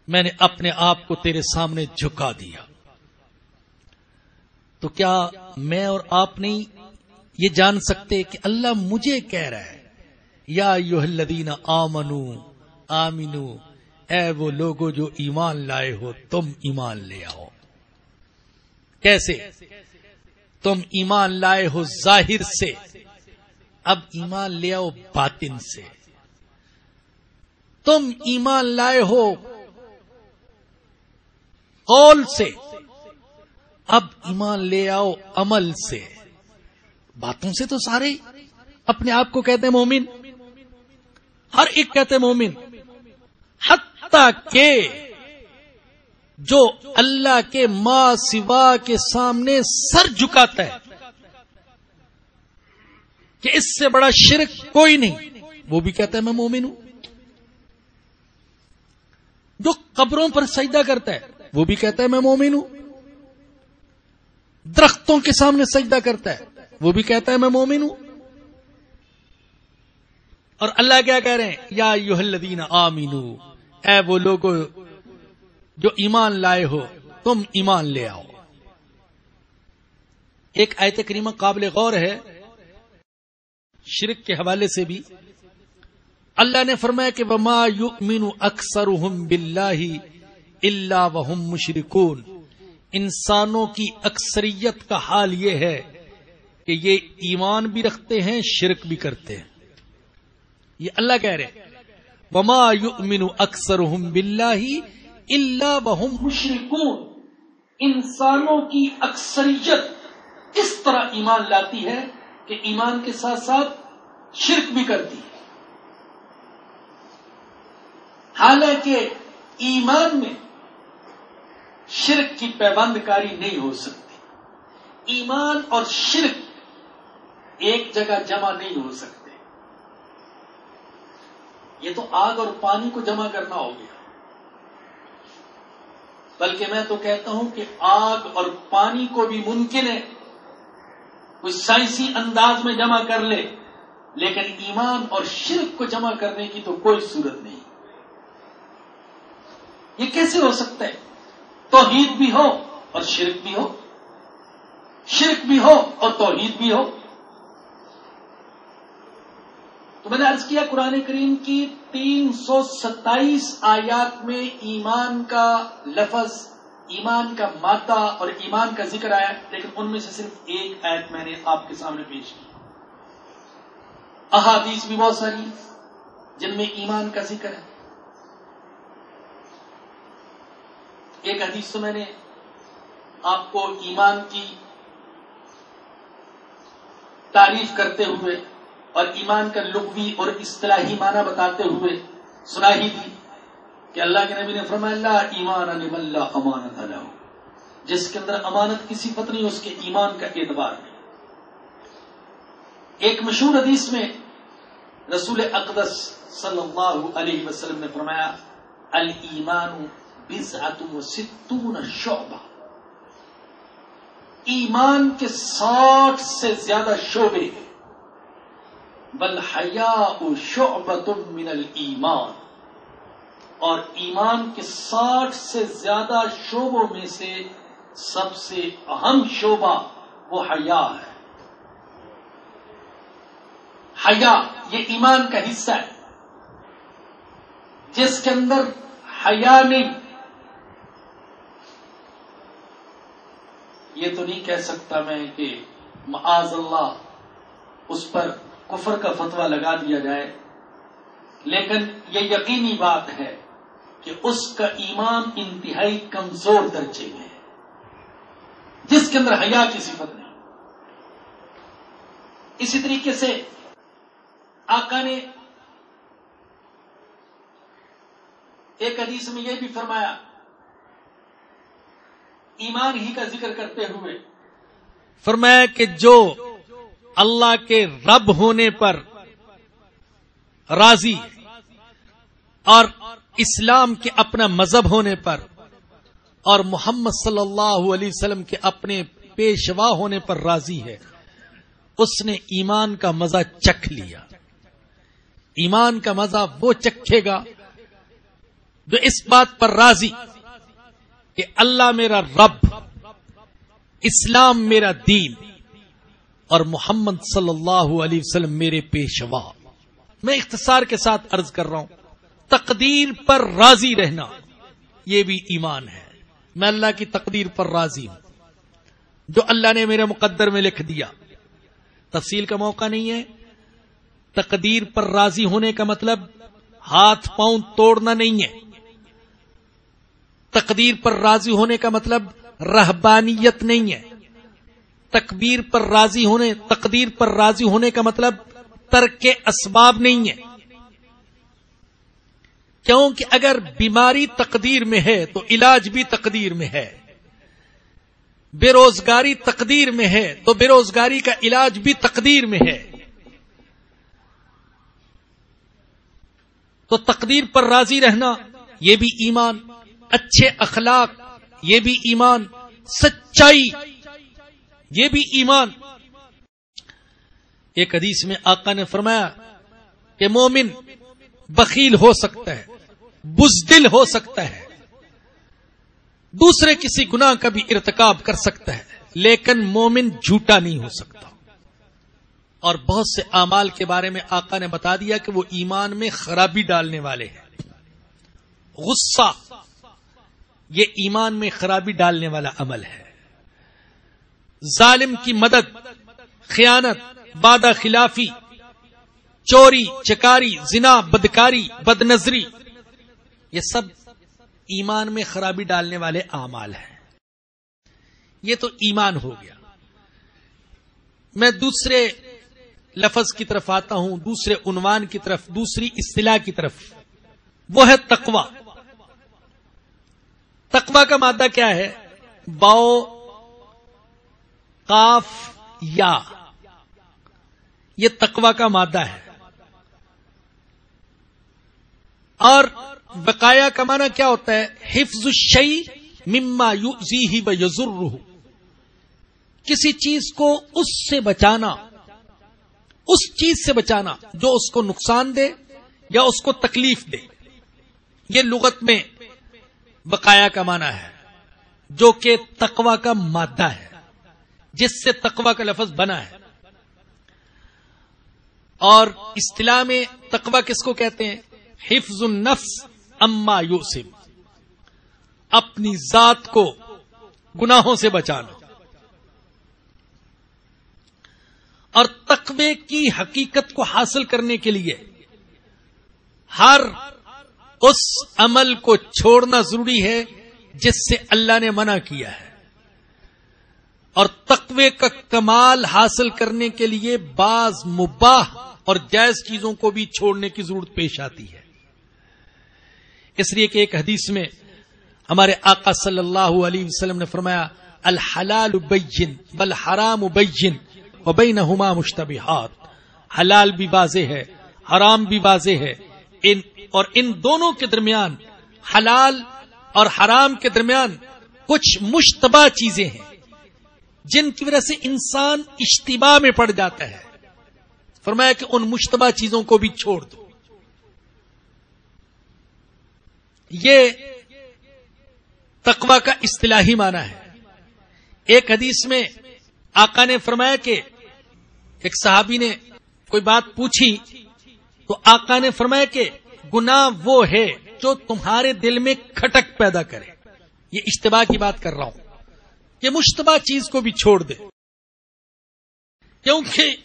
میں نے اپنے آپ کو تیرے سامنے جھکا دیا۔ تو کیا میں اور آپ نہیں یہ جان سکتے کہ اللہ مجھے کہہ رہا ہے یا ایھا الذین آمنوا آمنو، اے وہ لوگوں جو ایمان لائے ہو تم ایمان لے آؤ۔ کیسے؟ تم ایمان لائے ہو ظاہر سے، اب ایمان لے آؤ باطن سے۔ تم ایمان لائے ہو قول سے، اب ایمان لے آؤ عمل سے۔ باتوں سے تو سارے اپنے آپ کو کہتے ہیں مومن، ہر ایک کہتے ہیں مومن، حتیٰ کہ جو اللہ کے ماں سوا کے سامنے سر جھکاتا ہے کہ اس سے بڑا شرک کوئی نہیں، وہ بھی کہتا ہے میں مومن ہوں۔ جو قبروں پر سجدہ کرتا ہے وہ بھی کہتا ہے میں مومن ہوں۔ درختوں کے سامنے سجدہ کرتا ہے وہ بھی کہتا ہے میں مومن ہوں۔ اور اللہ کیا کہہ رہے ہیں یا ایھا الذین آمنو، اے وہ لوگوں جو ایمان لائے ہو تم ایمان لے آؤ۔ ایک آیت کریمہ قابل غور ہے شرک کے حوالے سے بھی۔ اللہ نے فرمایا کہ وما یؤمن اکثرهم باللہ الا وهم مشرکون، انسانوں کی اکثریت کا حال یہ ہے کہ یہ ایمان بھی رکھتے ہیں، شرک بھی کرتے ہیں۔ یہ اللہ کہہ رہے وما یؤمن اکثرهم باللہ الا وهم مشرکون، انسانوں کی اکثریت اس طرح ایمان لاتی ہے کہ ایمان کے ساتھ ساتھ شرک بھی کرتی ہے۔ حالانکہ ایمان میں شرک کی پیوند کاری نہیں ہو سکتی، ایمان اور شرک ایک جگہ جمع نہیں ہو سکتے۔ یہ تو آگ اور پانی کو جمع کرنا ہو گیا، بلکہ میں تو کہتا ہوں کہ آگ اور پانی کو بھی ممکن ہے کوئی سائنسی انداز میں جمع کر لے، لیکن ایمان اور شرک کو جمع کرنے کی تو کوئی صورت نہیں۔ یہ کیسے ہو سکتا ہے؟ توحید بھی ہو اور شرک بھی ہو، شرک بھی ہو اور توحید بھی ہو۔ تو میں نے عرض کیا قرآن کریم کی 327 آیات میں ایمان کا لفظ، ایمان کا مادہ اور ایمان کا ذکر آیا، لیکن ان میں سے صرف ایک آیت میں نے آپ کے سامنے پیش کی۔ احادیث بھی بہت ساری جن میں ایمان کا ذکر ہے۔ ایک حدیث تو میں نے آپ کو ایمان کی تعریف کرتے ہوئے اور ایمان کا لغوی اور اصطلاحی معنی بتاتے ہوئے سنائی تھی کہ اللہ کے نبی نے فرمایا لا ایمان لمن لا امانت لہ، جس کے اندر امانت کی صفت نہیں اس کے ایمان کا اعتبار نہیں۔ ایک مشہور حدیث میں رسول اقدس صلی اللہ علیہ وسلم نے فرمایا الایمان بضعۃ وستون شعبہ، ایمان کے 60 سے زیادہ شعبے، والحیاء شعبۃ من الایمان، اور ایمان کے 60 سے زیادہ شعبوں میں سے سب سے اہم شعبہ وہ حیا ہے۔ حیا یہ ایمان کا حصہ ہے، جس کے اندر حیا نہیں، یہ تو نہیں کہہ سکتا میں کہ معاذ اللہ اس پر کفر کا فتویٰ لگا دیا جائے، لیکن یہ یقینی بات ہے کہ اس کا ایمان انتہائی کمزور درجے میں ہے، جس کے اندر حیا کی صفت نہیں۔ اسی طریقے سے آقا نے ایک حدیث میں یہ بھی فرمایا ایمان ہی کا ذکر کرتے ہوئے، فرمایا کہ جو اللہ کے رب ہونے پر راضی اور اسلام کے اپنا مذہب ہونے پر اور محمد صلی اللہ علیہ وسلم کے اپنے پیشوا ہونے پر راضی ہے، اس نے ایمان کا مزہ چکھ لیا۔ ایمان کا مزہ وہ چکھے گا جو اس بات پر راضی کہ اللہ میرا رب، اسلام میرا دین اور محمد صلی اللہ علیہ وسلم میرے پیشوا۔ میں اختصار کے ساتھ عرض کر رہا ہوں، تقدیر پر راضی رہنا یہ بھی ایمان ہے۔ میں اللہ کی تقدیر پر راضی ہوں، جو اللہ نے میرے مقدر میں لکھ دیا۔ تفصیل کا موقع نہیں ہے۔ تقدیر پر راضی ہونے کا مطلب ہاتھ پاؤں توڑنا نہیں ہے۔ تقدیر پر راضی ہونے کا مطلب رہبانیت نہیں ہے۔ تقدیر پر راضی ہونے کا مطلب ترک اسباب نہیں ہے، کیونکہ اگر بیماری تقدیر میں ہے تو علاج بھی تقدیر میں ہے، بے روزگاری تقدیر میں ہے تو بے روزگاری کا علاج بھی تقدیر میں ہے۔ تو تقدیر پر راضی رہنا یہ بھی ایمان، اچھے اخلاق یہ بھی ایمان، سچائی یہ بھی ایمان۔ ایک حدیث میں آقا نے فرمایا کہ مومن بخیل ہو سکتا ہے، بزدل ہو سکتا ہے، دوسرے کسی گناہ کا بھی ارتکاب کر سکتا ہے، لیکن مومن جھوٹا نہیں ہو سکتا۔ اور بہت سے اعمال کے بارے میں آقا نے بتا دیا کہ وہ ایمان میں خرابی ڈالنے والے ہیں۔ غصہ یہ ایمان میں خرابی ڈالنے والا عمل ہے۔ ظالم کی مدد، خیانت، وعدہ خلافی، چوری، چکاری، زنا، بدکاری، بدنظری، یہ سب ایمان میں خرابی ڈالنے والے اعمال ہیں۔ یہ تو ایمان ہو گیا۔ میں دوسرے لفظ کی طرف آتا ہوں، دوسرے عنوان کی طرف، دوسری اصطلاح کی طرف، وہ ہے تقوی۔ تقوی کا مادہ کیا ہے؟ باؤ قاف یا، یہ تقوی کا مادہ ہے۔ اور وقایا کا معنی کیا ہوتا ہے؟ حفظ الشیء مما یؤذیہ ویضرہ، کسی چیز کو اس سے بچانا، اس چیز سے بچانا جو اس کو نقصان دے یا اس کو تکلیف دے۔ یہ لغت میں بقایا کا معنی ہے، جو کہ تقوی کا مادہ ہے، جس سے تقوی کا لفظ بنا ہے. اور اصطلاح میں تقوی کس کو کہتے ہیں؟ حفظ النفس اما یؤسم، اپنی ذات کو گناہوں سے بچانا. اور تقوی کی حقیقت کو حاصل کرنے کے لیے ہر اس عمل کو چھوڑنا ضروری ہے جس سے اللہ نے منع کیا ہے. اور تقوی کا کمال حاصل کرنے کے لیے بعض مباح اور جائز چیزوں کو بھی چھوڑنے کی ضرورت پیش آتی ہے. اس لیے کہ ایک حدیث میں ہمارے آقا صلی اللہ علیہ وسلم نے فرمایا الحلال بین والحرام بین وبینہما مشتبہات، حلال بھی واضح ہے، حرام بھی واضح ہے، اور ان دونوں کے درمیان، حلال اور حرام کے درمیان کچھ مشتبہ چیزیں ہیں جن کی وجہ سے انسان اشتباہ میں پڑ جاتا ہے. فرمایا کہ ان مشتبہ چیزوں کو بھی چھوڑ دو. یہ تقوی کا اصطلاحی معنی ہے. ایک حدیث میں آقا نے فرمایا کہ ایک صحابی نے کوئی بات پوچھی تو آقا نے فرمایا کہ گناہ وہ ہے جو تمہارے دل میں کھٹک پیدا کرے. یہ اشتباہ کی بات کر رہا ہوں کہ مشتبہ چیز کو بھی چھوڑ دے. کیونکہ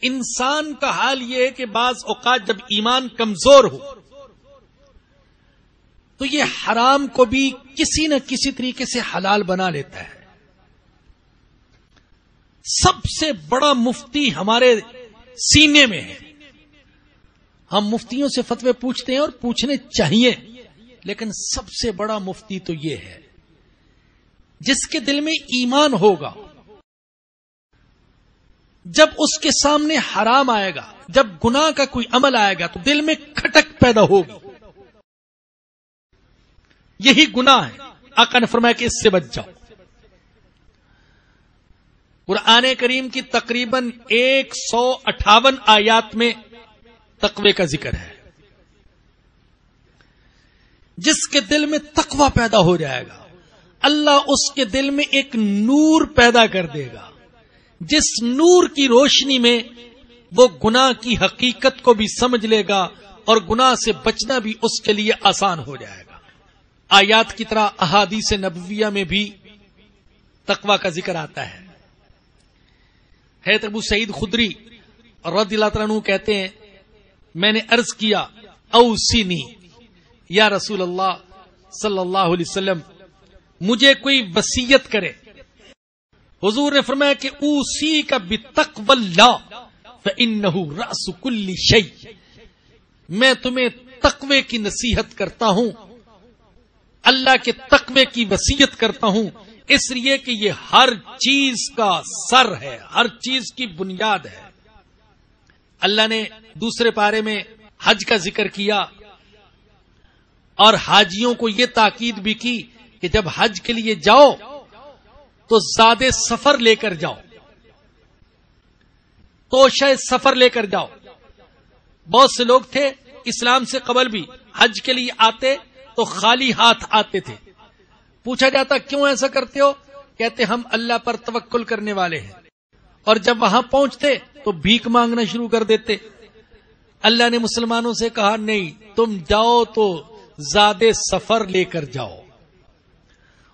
انسان کا حال یہ ہے کہ بعض اوقات جب ایمان کمزور ہو تو یہ حرام کو بھی کسی نہ کسی طریقے سے حلال بنا لیتا ہے. سب سے بڑا مفتی ہمارے سینے میں ہے. ہم مفتیوں سے فتوے پوچھتے ہیں اور پوچھنے چاہیے، لیکن سب سے بڑا مفتی تو یہ ہے جس کے دل میں ایمان ہوگا. جب اس کے سامنے حرام آئے گا، جب گناہ کا کوئی عمل آئے گا تو دل میں کھٹک پیدا ہوگی. یہی گناہ ہے. آقا نے فرمایا کہ اس سے بچ جاؤ. قرآن کریم کی تقریباً 158 آیات میں تقوی کا ذکر ہے. جس کے دل میں تقوی پیدا ہو جائے گا، اللہ اس کے دل میں ایک نور پیدا کر دے گا، جس نور کی روشنی میں وہ گناہ کی حقیقت کو بھی سمجھ لے گا اور گناہ سے بچنا بھی اس کے لیے آسان ہو جائے گا. آیات کی طرح احادیث نبویہ میں بھی تقوی کا ذکر آتا ہے. حضرت ابو سعید خدری رضی اللہ تعالیٰ عنہ کہتے ہیں میں نے عرض کیا اوصنی یا رسول اللہ صلی اللہ علیہ وسلم، مجھے کوئی وصیت کرے. حضور نے فرمایا کہ اوصی کا بتقوی اللہ فإنہ رأس کل شیء، میں تمہیں تقوی کی نصیحت کرتا ہوں، اللہ کے تقوی کی وصیت کرتا ہوں، اس لیے کہ یہ ہر چیز کا سر ہے، ہر چیز کی بنیاد ہے. اللہ نے دوسرے پارے میں حج کا ذکر کیا اور حاجیوں کو یہ تاکید بھی کی کہ جب حج کے لیے جاؤ تو زاد سفر لے کر جاؤ، توشہ سفر لے کر جاؤ. بہت سے لوگ تھے اسلام سے قبل بھی حج کے لیے آتے تو خالی ہاتھ آتے تھے. پوچھا جاتا کیوں ایسا کرتے ہو؟ کہتے ہم اللہ پر توکل کرنے والے ہیں. اور جب وہاں پہنچتے تو بھیک مانگنا شروع کر دیتے. اللہ نے مسلمانوں سے کہا نہیں، تم جاؤ تو زاد سفر لے کر جاؤ.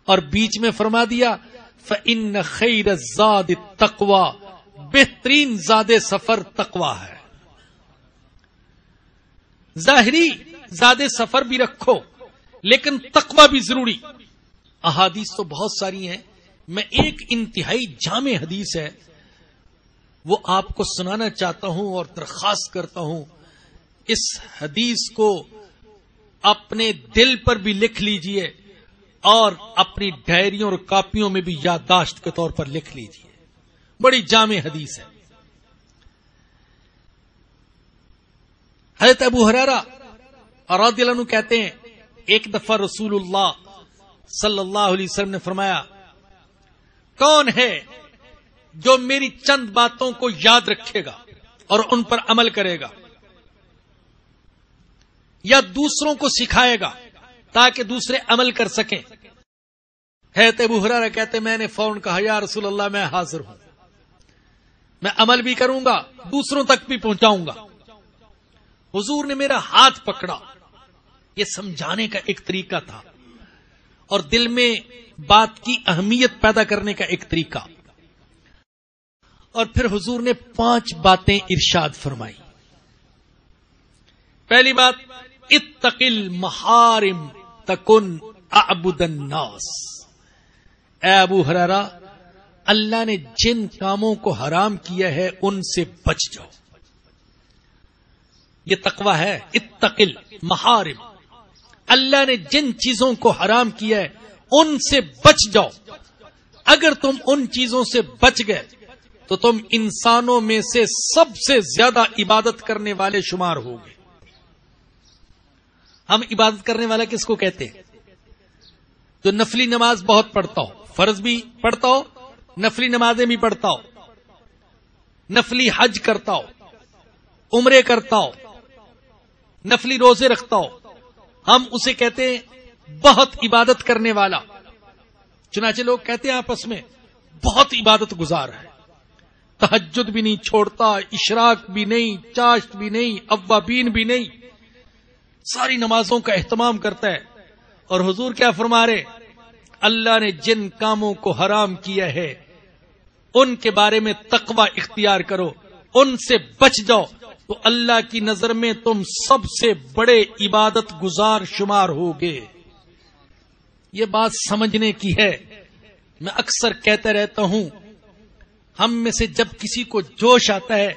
اور بیچ میں فرما دیا فإن خیر الزاد التقوی، بہترین زاد سفر تقوی ہے. ظاہری زاد سفر بھی رکھو لیکن تقوی بھی ضروری. احادیث تو بہت ساری ہیں، میں ایک انتہائی جامع حدیث ہے وہ آپ کو سنانا چاہتا ہوں اور درخواست کرتا ہوں اس حدیث کو اپنے دل پر بھی لکھ لیجئے اور اپنی ڈائریوں اور کاپیوں میں بھی یادداشت کے طور پر لکھ لیجئے. بڑی جامع حدیث ہے. حضرت ابو ہریرہ رضی اللہ عنہ کہتے ہیں ایک دفعہ رسول اللہ صلی اللہ علیہ وسلم نے فرمایا کون ہے جو میری چند باتوں کو یاد رکھے گا اور ان پر عمل کرے گا یا دوسروں کو سکھائے گا تاکہ دوسرے عمل کر سکیں. حضرت ابو ہریرہ کہتے میں نے فوراً کہا یا رسول اللہ میں حاضر ہوں، میں عمل بھی کروں گا، دوسروں تک بھی پہنچاؤں گا. حضور نے میرا ہاتھ پکڑا. یہ سمجھانے کا ایک طریقہ تھا اور دل میں بات کی اہمیت پیدا کرنے کا ایک طریقہ. اور پھر حضور نے 5 باتیں ارشاد فرمائی. پہلی بات، اتق المحارم تکن اعبد الناس. اے ابو ہریرہ، اللہ نے جن کاموں کو حرام کیا ہے ان سے بچ جاؤ. یہ تقوی ہے. اتق المحارم، اللہ نے جن چیزوں کو حرام کیا ہے ان سے بچ جاؤ. اگر تم ان چیزوں سے بچ گئے تو تم انسانوں میں سے سب سے زیادہ عبادت کرنے والے شمار ہوگے. ہم عبادت کرنے والا کس کو کہتے ہیں؟ جو نفلی نماز بہت پڑھتا ہو، فرض بھی پڑھتا ہو، نفلی نمازیں بھی پڑھتا ہو، نفلی حج کرتا ہو، عمرے کرتا ہو، نفلی روزے رکھتا ہو، ہم اسے کہتے ہیں بہت عبادت کرنے والا. چنانچہ لوگ کہتے ہیں آپس میں بہت عبادت گزار ہے، تہجد بھی نہیں چھوڑتا، اشراق بھی نہیں، چاشت بھی نہیں، اوابین بھی نہیں، ساری نمازوں کا اہتمام کرتا ہے. اور حضور کیا فرما رہے؟ اللہ نے جن کاموں کو حرام کیا ہے ان کے بارے میں تقوی اختیار کرو، ان سے بچ جاؤ تو اللہ کی نظر میں تم سب سے بڑے عبادت گزار شمار ہوگے. یہ بات سمجھنے کی ہے. میں اکثر کہتا رہتا ہوں، ہم میں سے جب کسی کو جوش آتا ہے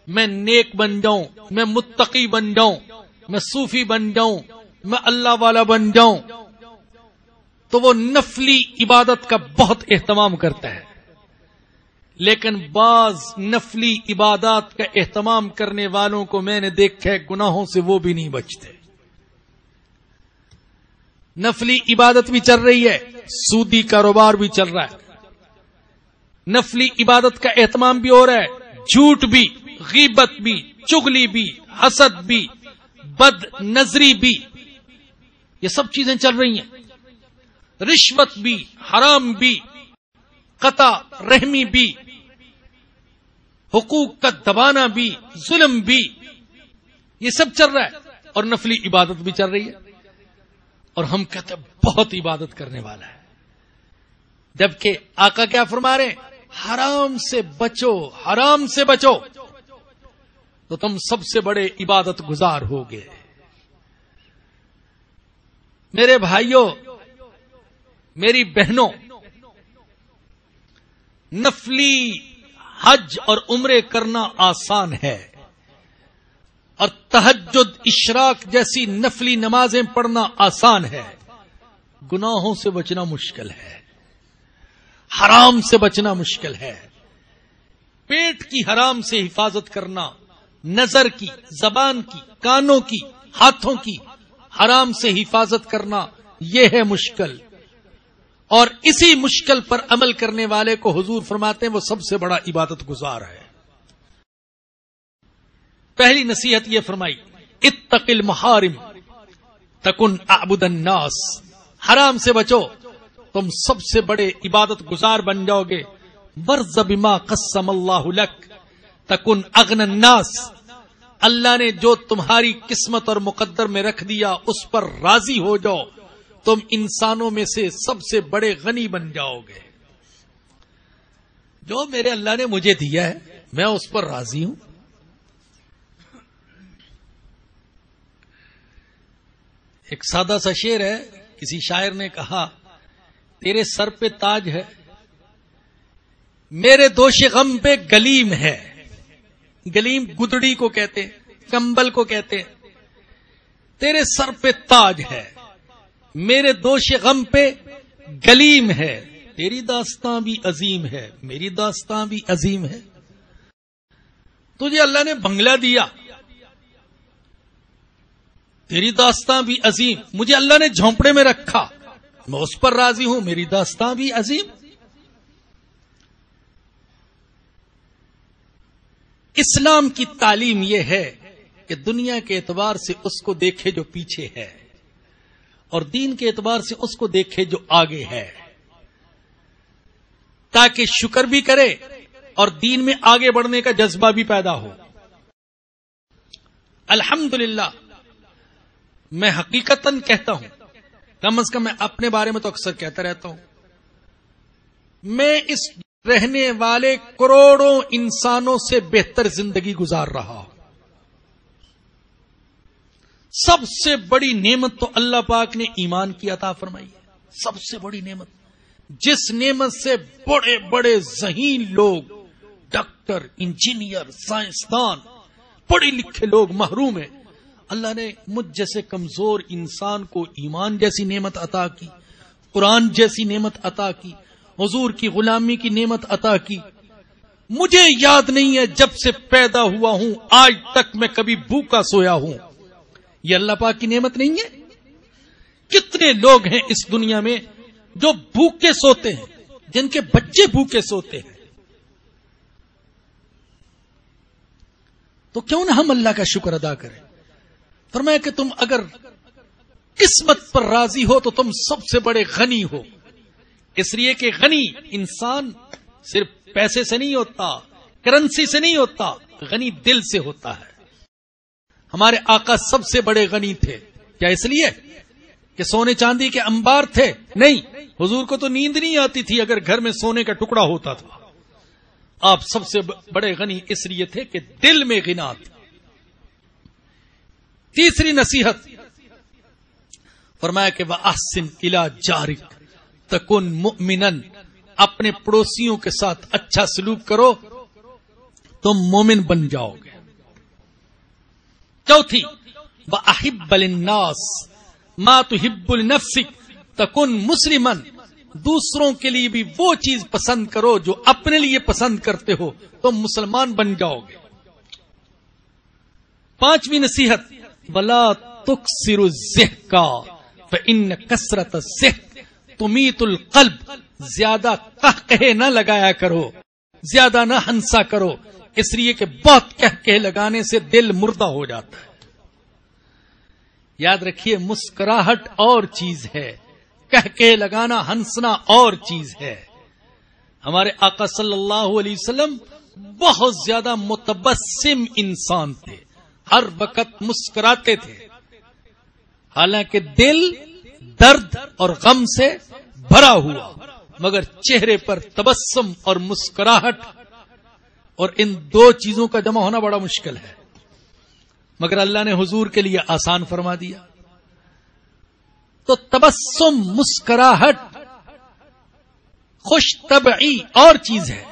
میں نیک بن جاؤں، میں متقی بن جاؤں، میں صوفی بن جاؤں، میں اللہ والا بن جاؤں، تو وہ نفلی عبادت کا بہت اہتمام کرتا ہے. لیکن بعض نفلی عبادات کا اہتمام کرنے والوں کو میں نے دیکھا ہے گناہوں سے وہ بھی نہیں بچتے. نفلی عبادت بھی چل رہی ہے، سودی کاروبار بھی چل رہا ہے، نفلی عبادت کا اہتمام بھی ہو رہا ہے، جھوٹ بھی، غیبت بھی، چغلی بھی، حسد بھی، بد نظری بھی، یہ سب چیزیں چل رہی ہیں. رشوت بھی، حرام بھی، قطع رحمی بھی، حقوق کا دبانا بھی، ظلم بھی، یہ سب چل رہا ہے اور نفلی عبادت بھی چل رہی ہے. اور ہم کہتے ہیں بہت عبادت کرنے والا ہے، جبکہ آقا کیا فرما رہے ہیں؟ حرام سے بچو، حرام سے بچو تو تم سب سے بڑے عبادت گزار ہوگے. میرے بھائیوں، میری بہنوں، نفلی حج اور عمرے کرنا آسان ہے اور تہجد، اشراق جیسی نفلی نمازیں پڑھنا آسان ہے. گناہوں سے بچنا مشکل ہے، حرام سے بچنا مشکل ہے. پیٹ کی حرام سے حفاظت کرنا، نظر کی، زبان کی، کانوں کی، ہاتھوں کی حرام سے حفاظت کرنا، یہ ہے مشکل. اور اسی مشکل پر عمل کرنے والے کو حضور فرماتے ہیں وہ سب سے بڑا عبادت گزار ہے. پہلی نصیحت یہ فرمائی، اتق المحارم تکن اعبد الناس. حرام سے بچو، تم سب سے بڑے عبادت گزار بن جاؤ گے. ورض بما قسم اللہ لک تکن اغنى الناس. اللہ نے جو تمہاری قسمت اور مقدر میں رکھ دیا اس پر راضی ہو جاؤ، تم انسانوں میں سے سب سے بڑے غنی بن جاؤ گے. جو میرے اللہ نے مجھے دیا ہے میں اس پر راضی ہوں. ایک سادہ سا شعر ہے، کسی شاعر نے کہا، تیرے سر پہ تاج ہے، میرے دوش غم پہ گلیم ہے. گلیم گدڑی کو کہتے ہیں، کمبل کو کہتے ہیں. تیرے سر پہ تاج ہے، میرے دوش غم پہ گلیم ہے. تیری داستاں بھی عظیم ہے، میری داستاں بھی عظیم ہے. تجھے اللہ نے بنگلہ دیا، تیری داستاں بھی عظیم. مجھے اللہ نے جھونپڑے میں رکھا، میں اس پر راضی ہوں، میری داستاں بھی عظیم. اسلام کی تعلیم یہ ہے کہ دنیا کے اعتبار سے اس کو دیکھے جو پیچھے ہے اور دین کے اعتبار سے اس کو دیکھے جو آگے ہے، تاکہ شکر بھی کرے اور دین میں آگے بڑھنے کا جذبہ بھی پیدا ہو۔ الحمدللہ میں حقیقتاً کہتا ہوں، کم از کم میں اپنے بارے میں تو اکثر کہتا رہتا ہوں، میں اس رہنے والے کروڑوں انسانوں سے بہتر زندگی گزار رہا ہوں۔ سب سے بڑی نعمت تو اللہ پاک نے ایمان کی عطا فرمائی ہے، سب سے بڑی نعمت، جس نعمت سے بڑے بڑے ذہین لوگ، ڈاکٹر، انجینئر، سائنسدان، پڑھے لکھے لوگ محروم ہیں۔ اللہ نے مجھ جیسے کمزور انسان کو ایمان جیسی نعمت عطا کی، قرآن جیسی نعمت عطا کی، حضور کی غلامی کی نعمت عطا کی۔ مجھے یاد نہیں ہے جب سے پیدا ہوا ہوں آج تک میں کبھی بھوکا سویا ہوں۔ یہ اللہ پاک کی نعمت نہیں ہے؟ کتنے لوگ ہیں اس دنیا میں جو بھوکے سوتے ہیں، جن کے بچے بھوکے سوتے ہیں؟ تو کیوں نہ ہم اللہ کا شکر ادا کریں؟ فرمایا کہ تم اگر قسمت پر راضی ہو تو تم سب سے بڑے غنی ہو، اس لیے کہ غنی انسان صرف پیسے سے نہیں ہوتا، کرنسی سے نہیں ہوتا، غنی دل سے ہوتا ہے۔ ہمارے آقا سب سے بڑے غنی تھے، کیا اس لیے کہ سونے چاندی کے انبار تھے؟ نہیں، حضور کو تو نیند نہیں آتی تھی اگر گھر میں سونے کا ٹکڑا ہوتا تھا۔ آپ سب سے بڑے غنی اس لیے تھے کہ دل میں غنا تھی۔ تیسری نصیحت فرمایا کہ وَأَحْسِنْ إِلَىٰ جَارِكَ تَكُنْ مُؤْمِنًا، اپنے پڑوسیوں کے ساتھ اچھا سلوک کرو تم مومن بن جاؤ گے۔ چوتھی وَأَحِبَّ لِلنَّاسِ مَا تُحِبُّ لِنَفْسِكَ تَكُنْ مُسْلِمًا، دوسروں کے لیے بھی وہ چیز پسند کرو جو اپنے لیے پسند کرتے ہو، تم مسلمان بن جاؤ گے۔ پانچویں نصیحت وَلَا تُكْسِرُ الضِّحْكَ فَإِنَّ كَثْرَةَ الضِّحْكِ تُمِيتُ الْقَلْبَ، زیادہ قہقہے نہ لگایا کرو، زیادہ نہ ہنسا کرو، اس لیے کہ بہت قہقہے لگانے سے دل مردہ ہو جاتا ہے۔ یاد رکھیے مسکراہٹ اور چیز ہے، قہقہے لگانا، ہنسنا اور چیز ہے۔ ہمارے آقا صلی اللہ علیہ وسلم بہت زیادہ متبسم انسان تھے، ہر وقت مسکراتے تھے، حالانکہ دل درد اور غم سے بھرا ہوا، مگر چہرے پر تبسم اور مسکراہٹ، اور ان دو چیزوں کا جمع ہونا بڑا مشکل ہے، مگر اللہ نے حضور کے لیے آسان فرما دیا۔ تو تبسم، مسکراہٹ، خوش طبعی اور چیز ہے،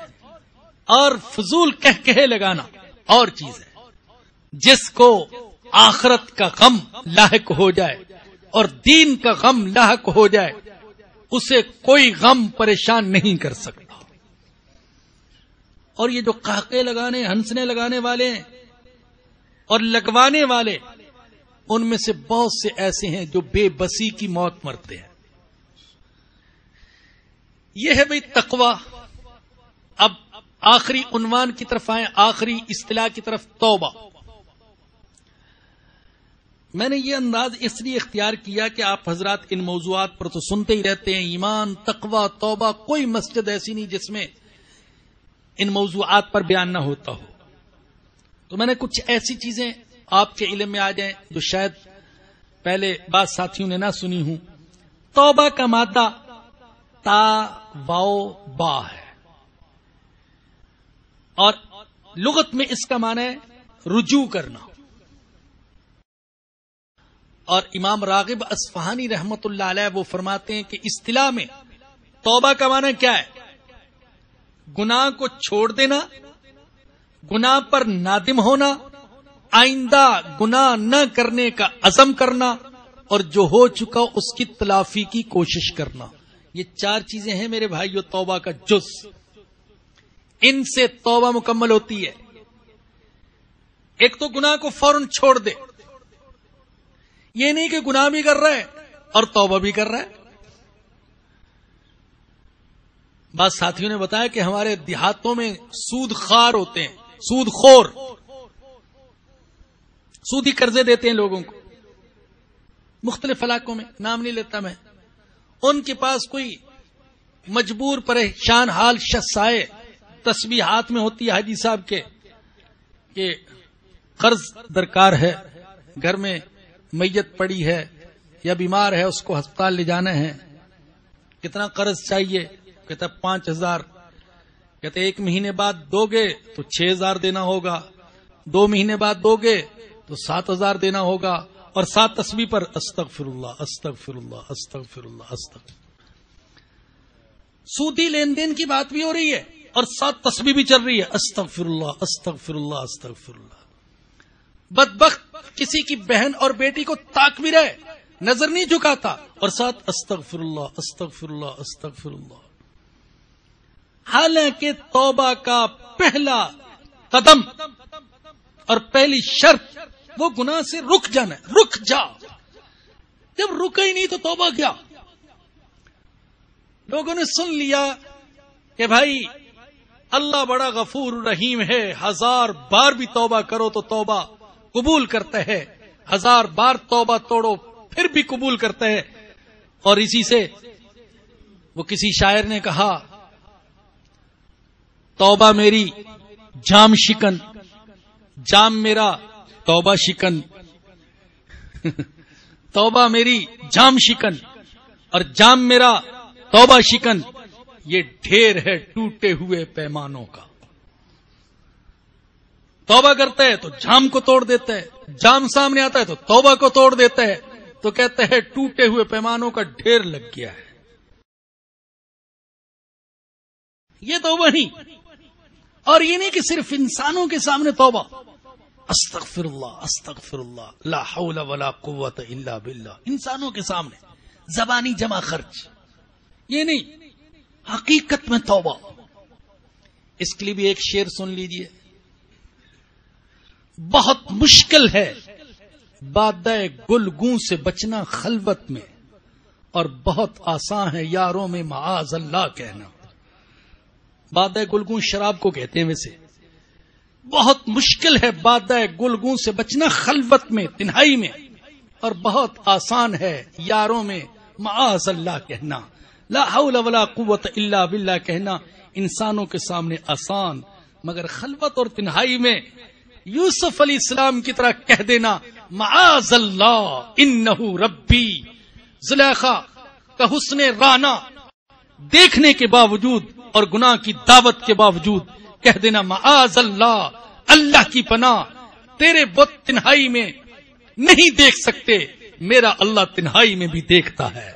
اور فضول قہقہے لگانا اور چیز ہے۔ جس کو آخرت کا غم لاحق ہو جائے اور دین کا غم لاحق ہو جائے، اسے کوئی غم پریشان نہیں کر سکتا۔ اور یہ جو قہقہے لگانے، ہنسنے لگانے والے ہیں اور لگوانے والے، ان میں سے بہت سے ایسے ہیں جو بے بسی کی موت مرتے ہیں۔ یہ ہے بھئی تقوی۔ اب آخری عنوان کی طرف آئیں، آخری اصطلاح کی طرف، توبہ۔ میں نے یہ انداز اس لیے اختیار کیا کہ آپ حضرات ان موضوعات پر تو سنتے ہی رہتے ہیں، ایمان، تقوی، توبہ، کوئی مسجد ایسی نہیں جس میں ان موضوعات پر بیان نہ ہوتا ہو۔ تو میں نے کچھ ایسی چیزیں آپ کے علم میں آ جائیں جو شاید پہلے بعض ساتھیوں نے نہ سنی ہوں۔ توبہ کا مادہ تا واو با ہے، اور لغت میں اس کا معنی ہے رجوع کرنا۔ اور امام راغب اصفہانی رحمت اللہ علیہ وہ فرماتے ہیں کہ اصطلاح میں توبہ کا معنی کیا ہے؟ گناہ کو چھوڑ دینا، گناہ پر نادم ہونا، آئندہ گناہ نہ کرنے کا عزم کرنا، اور جو ہو چکا اس کی تلافی کی کوشش کرنا۔ یہ چار چیزیں ہیں میرے بھائیو توبہ کا جز۔ ان سے توبہ مکمل ہوتی ہے۔ ایک تو گناہ کو فوراً چھوڑ دے، یہ نہیں کہ گناہ بھی کر رہا ہے اور توبہ بھی کر رہا ہے۔ بعض ساتھیوں نے بتایا کہ ہمارے دیہاتوں میں سود خار ہوتے ہیں، سود خور، سودی قرضے دیتے ہیں لوگوں کو۔ مختلف علاقوں میں، نام نہیں لیتا میں، ان کے پاس کوئی مجبور پریشان حال شخص آئے، تسبیح ہاتھ میں ہوتی ہے حاجی صاحب کے کہ قرض درکار ہے، گھر میں میت پڑی ہے یا بیمار ہے، اس کو ہسپتال لے جانا ہے، کتنا قرض چاہیے؟ کہتا 5,000. کہتے 1 مہینے بعد دو گے تو 6,000 دینا ہوگا، 2 مہینے بعد دو گے تو 7,000 دینا ہوگا، اور 7 تسبیح پر استغفر اللہ استغفر اللہ استغفر اللہ استغفر. سودی لین دین کی بات بھی ہو رہی ہے اور 7 تسبیح بھی چل رہی ہے، استغفر اللہ استغفر اللہ استغفر اللہ. بدبخت کسی کی بہن اور بیٹی کو تاک بھی رہے، نظر نہیں جھکاتا، اور 7 استغفر اللہ استغفر اللہ استغفر اللہ. حالانکہ توبہ کا پہلا قدم اور پہلی شرط وہ گناہ سے رک جانا ہے. رک جا، جب رکا ہی نہیں تو توبہ کیا؟ لوگوں نے سن لیا کہ بھائی اللہ بڑا غفور رحیم ہے، 1000 بار بھی توبہ کرو تو توبہ قبول کرتا ہے، 1000 بار توبہ توڑو پھر بھی قبول کرتا ہے. اور اسی سے وہ کسی شاعر نے کہا، توبہ میری جام شکن، جام میرا توبہ شکن. توبہ میری جام شکن اور جام میرا توبہ شکن، یہ ڈھیر ہے ٹوٹے ہوئے پیمانوں کا. توبہ کرتا ہے تو جام کو توڑ دیتا ہے، جام سامنے آتا ہے تو توبہ کو توڑ دیتا ہے، تو کہتے ہیں ٹوٹے ہوئے پیمانوں کا ڈھیر لگ گیا ہے. یہ توبہ نہیں. اور یہ نہیں کہ صرف انسانوں کے سامنے توبہ، استغفر اللہ استغفر اللہ لا حول ولا قوت الا باللہ، انسانوں کے سامنے زبانی جمع خرچ، یہ نہیں، حقیقت میں توبہ. اس کے لیے بھی ایک شعر سن لیجئے. بہت مشکل ہے بادہ گلگوں سے بچنا خلوت میں، اور بہت آسان ہے یاروں میں معاذ اللہ کہنا. بادہ گلگوں شراب کو کہتے ہیں ویسے. بہت مشکل ہے بادہ گلگوں سے بچنا خلوت میں، تنہائی میں، اور بہت آسان ہے یاروں میں معاذ اللہ کہنا. لا حول ولا قوت الا باللہ کہنا انسانوں کے سامنے آسان، مگر خلوت اور تنہائی میں یوسف علیہ السلام کی طرح کہہ دینا معاذ اللہ انہ ربی. زلیخا کا حسن رانا دیکھنے کے باوجود اور گناہ کی دعوت کے باوجود کہہ دینا معاذ اللہ، اللہ کی پناہ، تیرے بت تنہائی میں نہیں دیکھ سکتے، میرا اللہ تنہائی میں بھی دیکھتا ہے،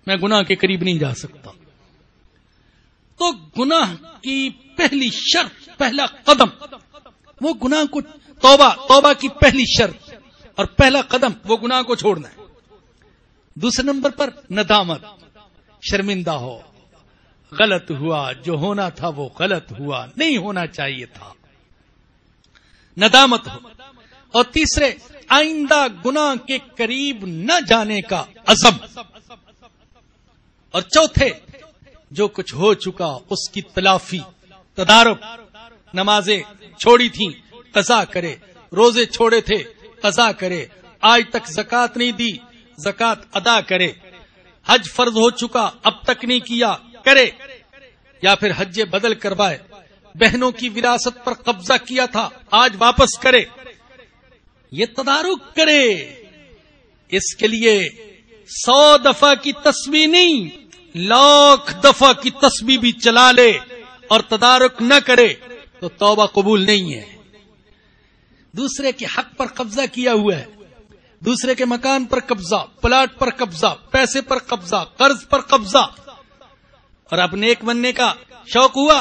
میں گناہ کے قریب نہیں جا سکتا. تو گناہ کی پہلی شرط، پہلا قدم وہ گناہ کو توبہ کی پہلی شرط اور پہلا قدم وہ گناہ کو چھوڑنا ہے. دوسرے نمبر پر ندامت، شرمندہ ہو، غلط ہوا، جو ہونا تھا وہ غلط ہوا، نہیں ہونا چاہیے تھا، ندامت ہو. اور تیسرے آئندہ گناہ کے قریب نہ جانے کا عزم. اور چوتھے جو کچھ ہو چکا اس کی تلافی، تدارک. نمازیں چھوڑی تھیں قضا کرے، روزے چھوڑے تھے قضا کرے، آج تک زکات نہیں دی زکات ادا کرے، حج فرض ہو چکا اب تک نہیں کیا کرے، یا پھر حج بدل کروائے، بہنوں کی وراثت پر قبضہ کیا تھا آج واپس کرے. یہ تدارک کرے. اس کے لیے 100 دفعہ کی تسبیح نہیں، 1,00,000 دفعہ کی تسبیح بھی چلا لے اور تدارک نہ کرے تو توبہ قبول نہیں ہے. دوسرے کے حق پر قبضہ کیا ہوا ہے، دوسرے کے مکان پر قبضہ، پلاٹ پر قبضہ، پیسے پر قبضہ، قرض پر قبضہ، اور اب نیک بننے کا شوق ہوا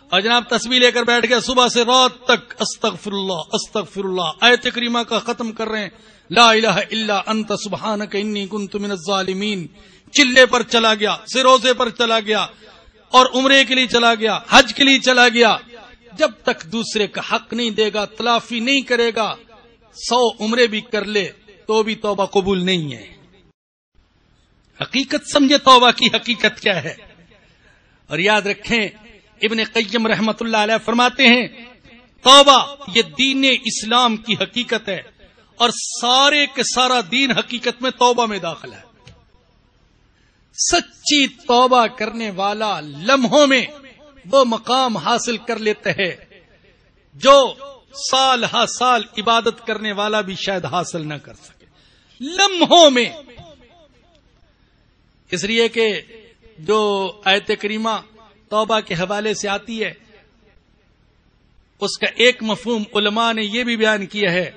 اور جناب تسبیح لے کر بیٹھ گیا صبح سے رات تک استغفر اللہ استغفر اللہ، آیت کریمہ کا ختم کر رہے ہیں لا الہ الا انت سبحانک انی کنت من الظالمین. چلے پر چلا گیا، سے روزے پر چلا گیا، اور عمرے کے لیے چلا گیا، حج کے لیے چلا گیا. جب تک دوسرے کا حق نہیں دے گا، تلافی نہیں کرے گا، 100 عمرے بھی کر لے تو بھی توبہ قبول نہیں ہے. حقیقت سمجھے توبہ کی حقیقت کیا ہے. اور یاد رکھیں ابن قیم رحمت اللہ علیہ فرماتے ہیں توبہ یہ دین اسلام کی حقیقت ہے اور سارے کے سارا دین حقیقت میں توبہ میں داخل ہے۔ سچی توبہ کرنے والا لمحوں میں وہ مقام حاصل کر لیتے ہیں جو سال ہا سال عبادت کرنے والا بھی شاید حاصل نہ کر سکے، لمحوں میں۔ اس لیے کہ جو آیت کریمہ توبہ کے حوالے سے آتی ہے، اس کا ایک مفہوم علماء نے یہ بھی بیان کیا ہے،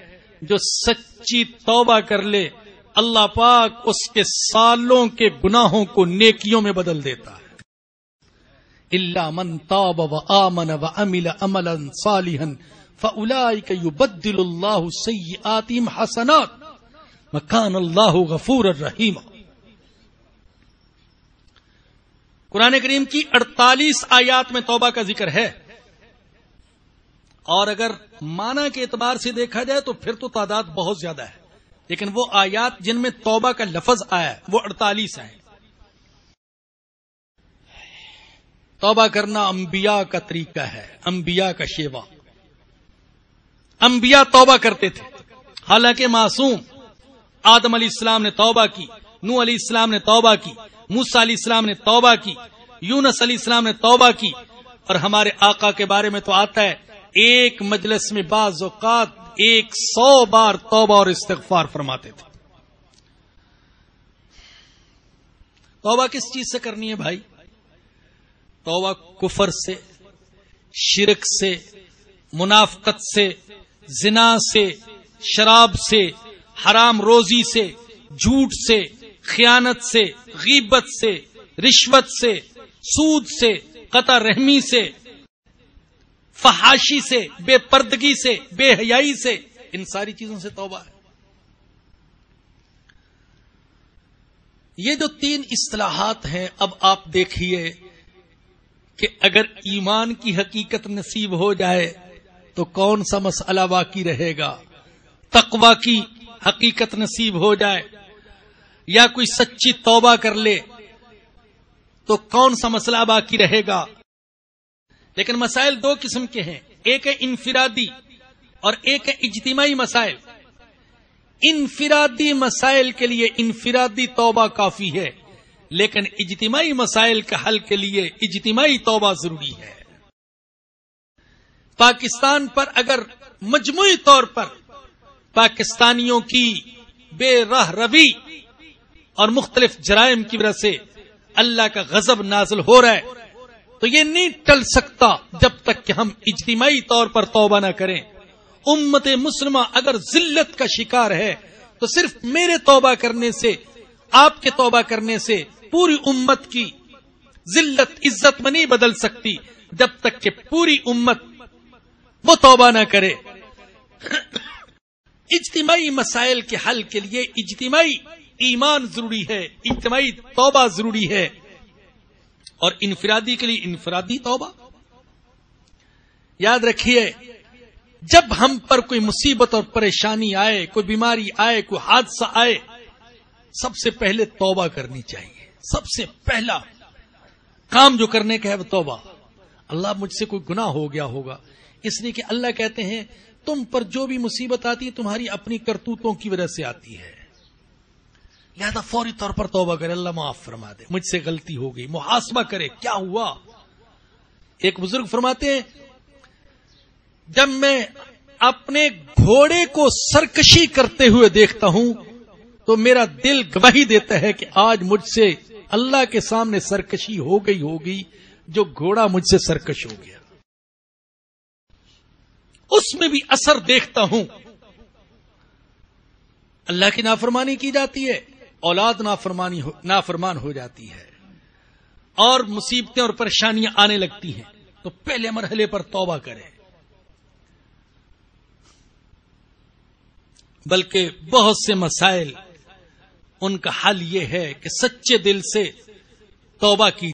جو سچی توبہ کر لے اللہ پاک اس کے سالوں کے گناہوں کو نیکیوں میں بدل دیتا ہے۔ الا من تاب وآمن وعمل عملا صالحا فاولئک یبدل اللہ سیئاتہم حسنات وکان اللہ غفورا رحیما۔ قرآن کریم کی 48 آیات میں توبہ کا ذکر ہے، اور اگر معنی کے اعتبار سے دیکھا جائے تو پھر تو تعداد بہت زیادہ ہے، لیکن وہ آیات جن میں توبہ کا لفظ آیا ہے وہ 48 ہیں۔ توبہ کرنا انبیاء کا طریقہ ہے، انبیاء کا شیوا۔ انبیاء توبہ کرتے تھے، حالانکہ معصوم آدم علیہ السلام نے توبہ کی، نوح علیہ السلام نے توبہ کی، موسیٰ علیہ السلام نے توبہ کی، یونس علیہ السلام نے توبہ کی، اور ہمارے آقا کے بارے میں تو آتا ہے ایک مجلس میں بعض اوقات 100 بار توبہ اور استغفار فرماتے تھے۔ توبہ کس چیز سے کرنی ہے بھائی؟ توبہ کفر سے، شرک سے، منافقت سے، زنا سے، شراب سے، حرام روزی سے، جھوٹ سے، خیانت سے، غیبت سے، رشوت سے، سود سے، قطع رحمی سے، فحاشی سے، بے پردگی سے، بے حیائی سے، ان ساری چیزوں سے توبہ ہے۔ یہ جو 3 اصطلاحات ہیں، اب آپ دیکھیے کہ اگر ایمان کی حقیقت نصیب ہو جائے تو کون سا مسئلہ باقی رہے گا؟ تقوی کی حقیقت نصیب ہو جائے یا کوئی سچی توبہ کر لے تو کون سا مسئلہ باقی رہے گا؟ لیکن مسائل 2 قسم کے ہیں، ایک ہے انفرادی اور ایک ہے اجتماعی مسائل۔ انفرادی مسائل کے لیے انفرادی توبہ کافی ہے، لیکن اجتماعی مسائل کے حل کے لیے اجتماعی توبہ ضروری ہے۔ پاکستان پر اگر مجموعی طور پر پاکستانیوں کی بے راہ روی اور مختلف جرائم کی وجہ سے اللہ کا غضب نازل ہو رہا ہے تو یہ نہیں ٹل سکتا جب تک کہ ہم اجتماعی طور پر توبہ نہ کریں۔ امت مسلمہ اگر ذلت کا شکار ہے تو صرف میرے توبہ کرنے سے، آپ کے توبہ کرنے سے پوری امت کی ذلت عزت میں نہیں بدل سکتی جب تک کہ پوری امت وہ توبہ نہ کرے۔ اجتماعی مسائل کے حل کے لیے اجتماعی ایمان ضروری ہے، اجتماعی توبہ ضروری ہے، اور انفرادی کے لیے انفرادی توبہ۔ یاد رکھیے، جب ہم پر کوئی مصیبت اور پریشانی آئے، کوئی بیماری آئے، کوئی حادثہ آئے، سب سے پہلے توبہ کرنی چاہیے۔ سب سے پہلا کام جو کرنے کا ہے وہ توبہ۔ اللہ مجھ سے کوئی گناہ ہو گیا ہوگا، اس لیے کہ اللہ کہتے ہیں تم پر جو بھی مصیبت آتی ہے تمہاری اپنی کرتوتوں کی وجہ سے آتی ہے، لہذا فوری طور پر توبہ کرے، اللہ معاف فرما دے، مجھ سے غلطی ہو گئی، محاسبہ کرے کیا ہوا۔ ایک بزرگ فرماتے ہیں جب میں اپنے گھوڑے کو سرکشی کرتے ہوئے دیکھتا ہوں تو میرا دل گواہی دیتا ہے کہ آج مجھ سے اللہ کے سامنے سرکشی ہو گئی ہوگی، جو گھوڑا مجھ سے سرکش ہو گیا۔ اس میں بھی اثر دیکھتا ہوں، اللہ کی نافرمانی کی جاتی ہے، اولاد نافرمان ہو جاتی ہے، اور مصیبتیں اور پریشانیاں آنے لگتی ہیں، تو پہلے مرحلے پر توبہ کرے۔ بلکہ بہت سے مسائل ان کا حل یہ ہے کہ سچے دل سے توبہ کی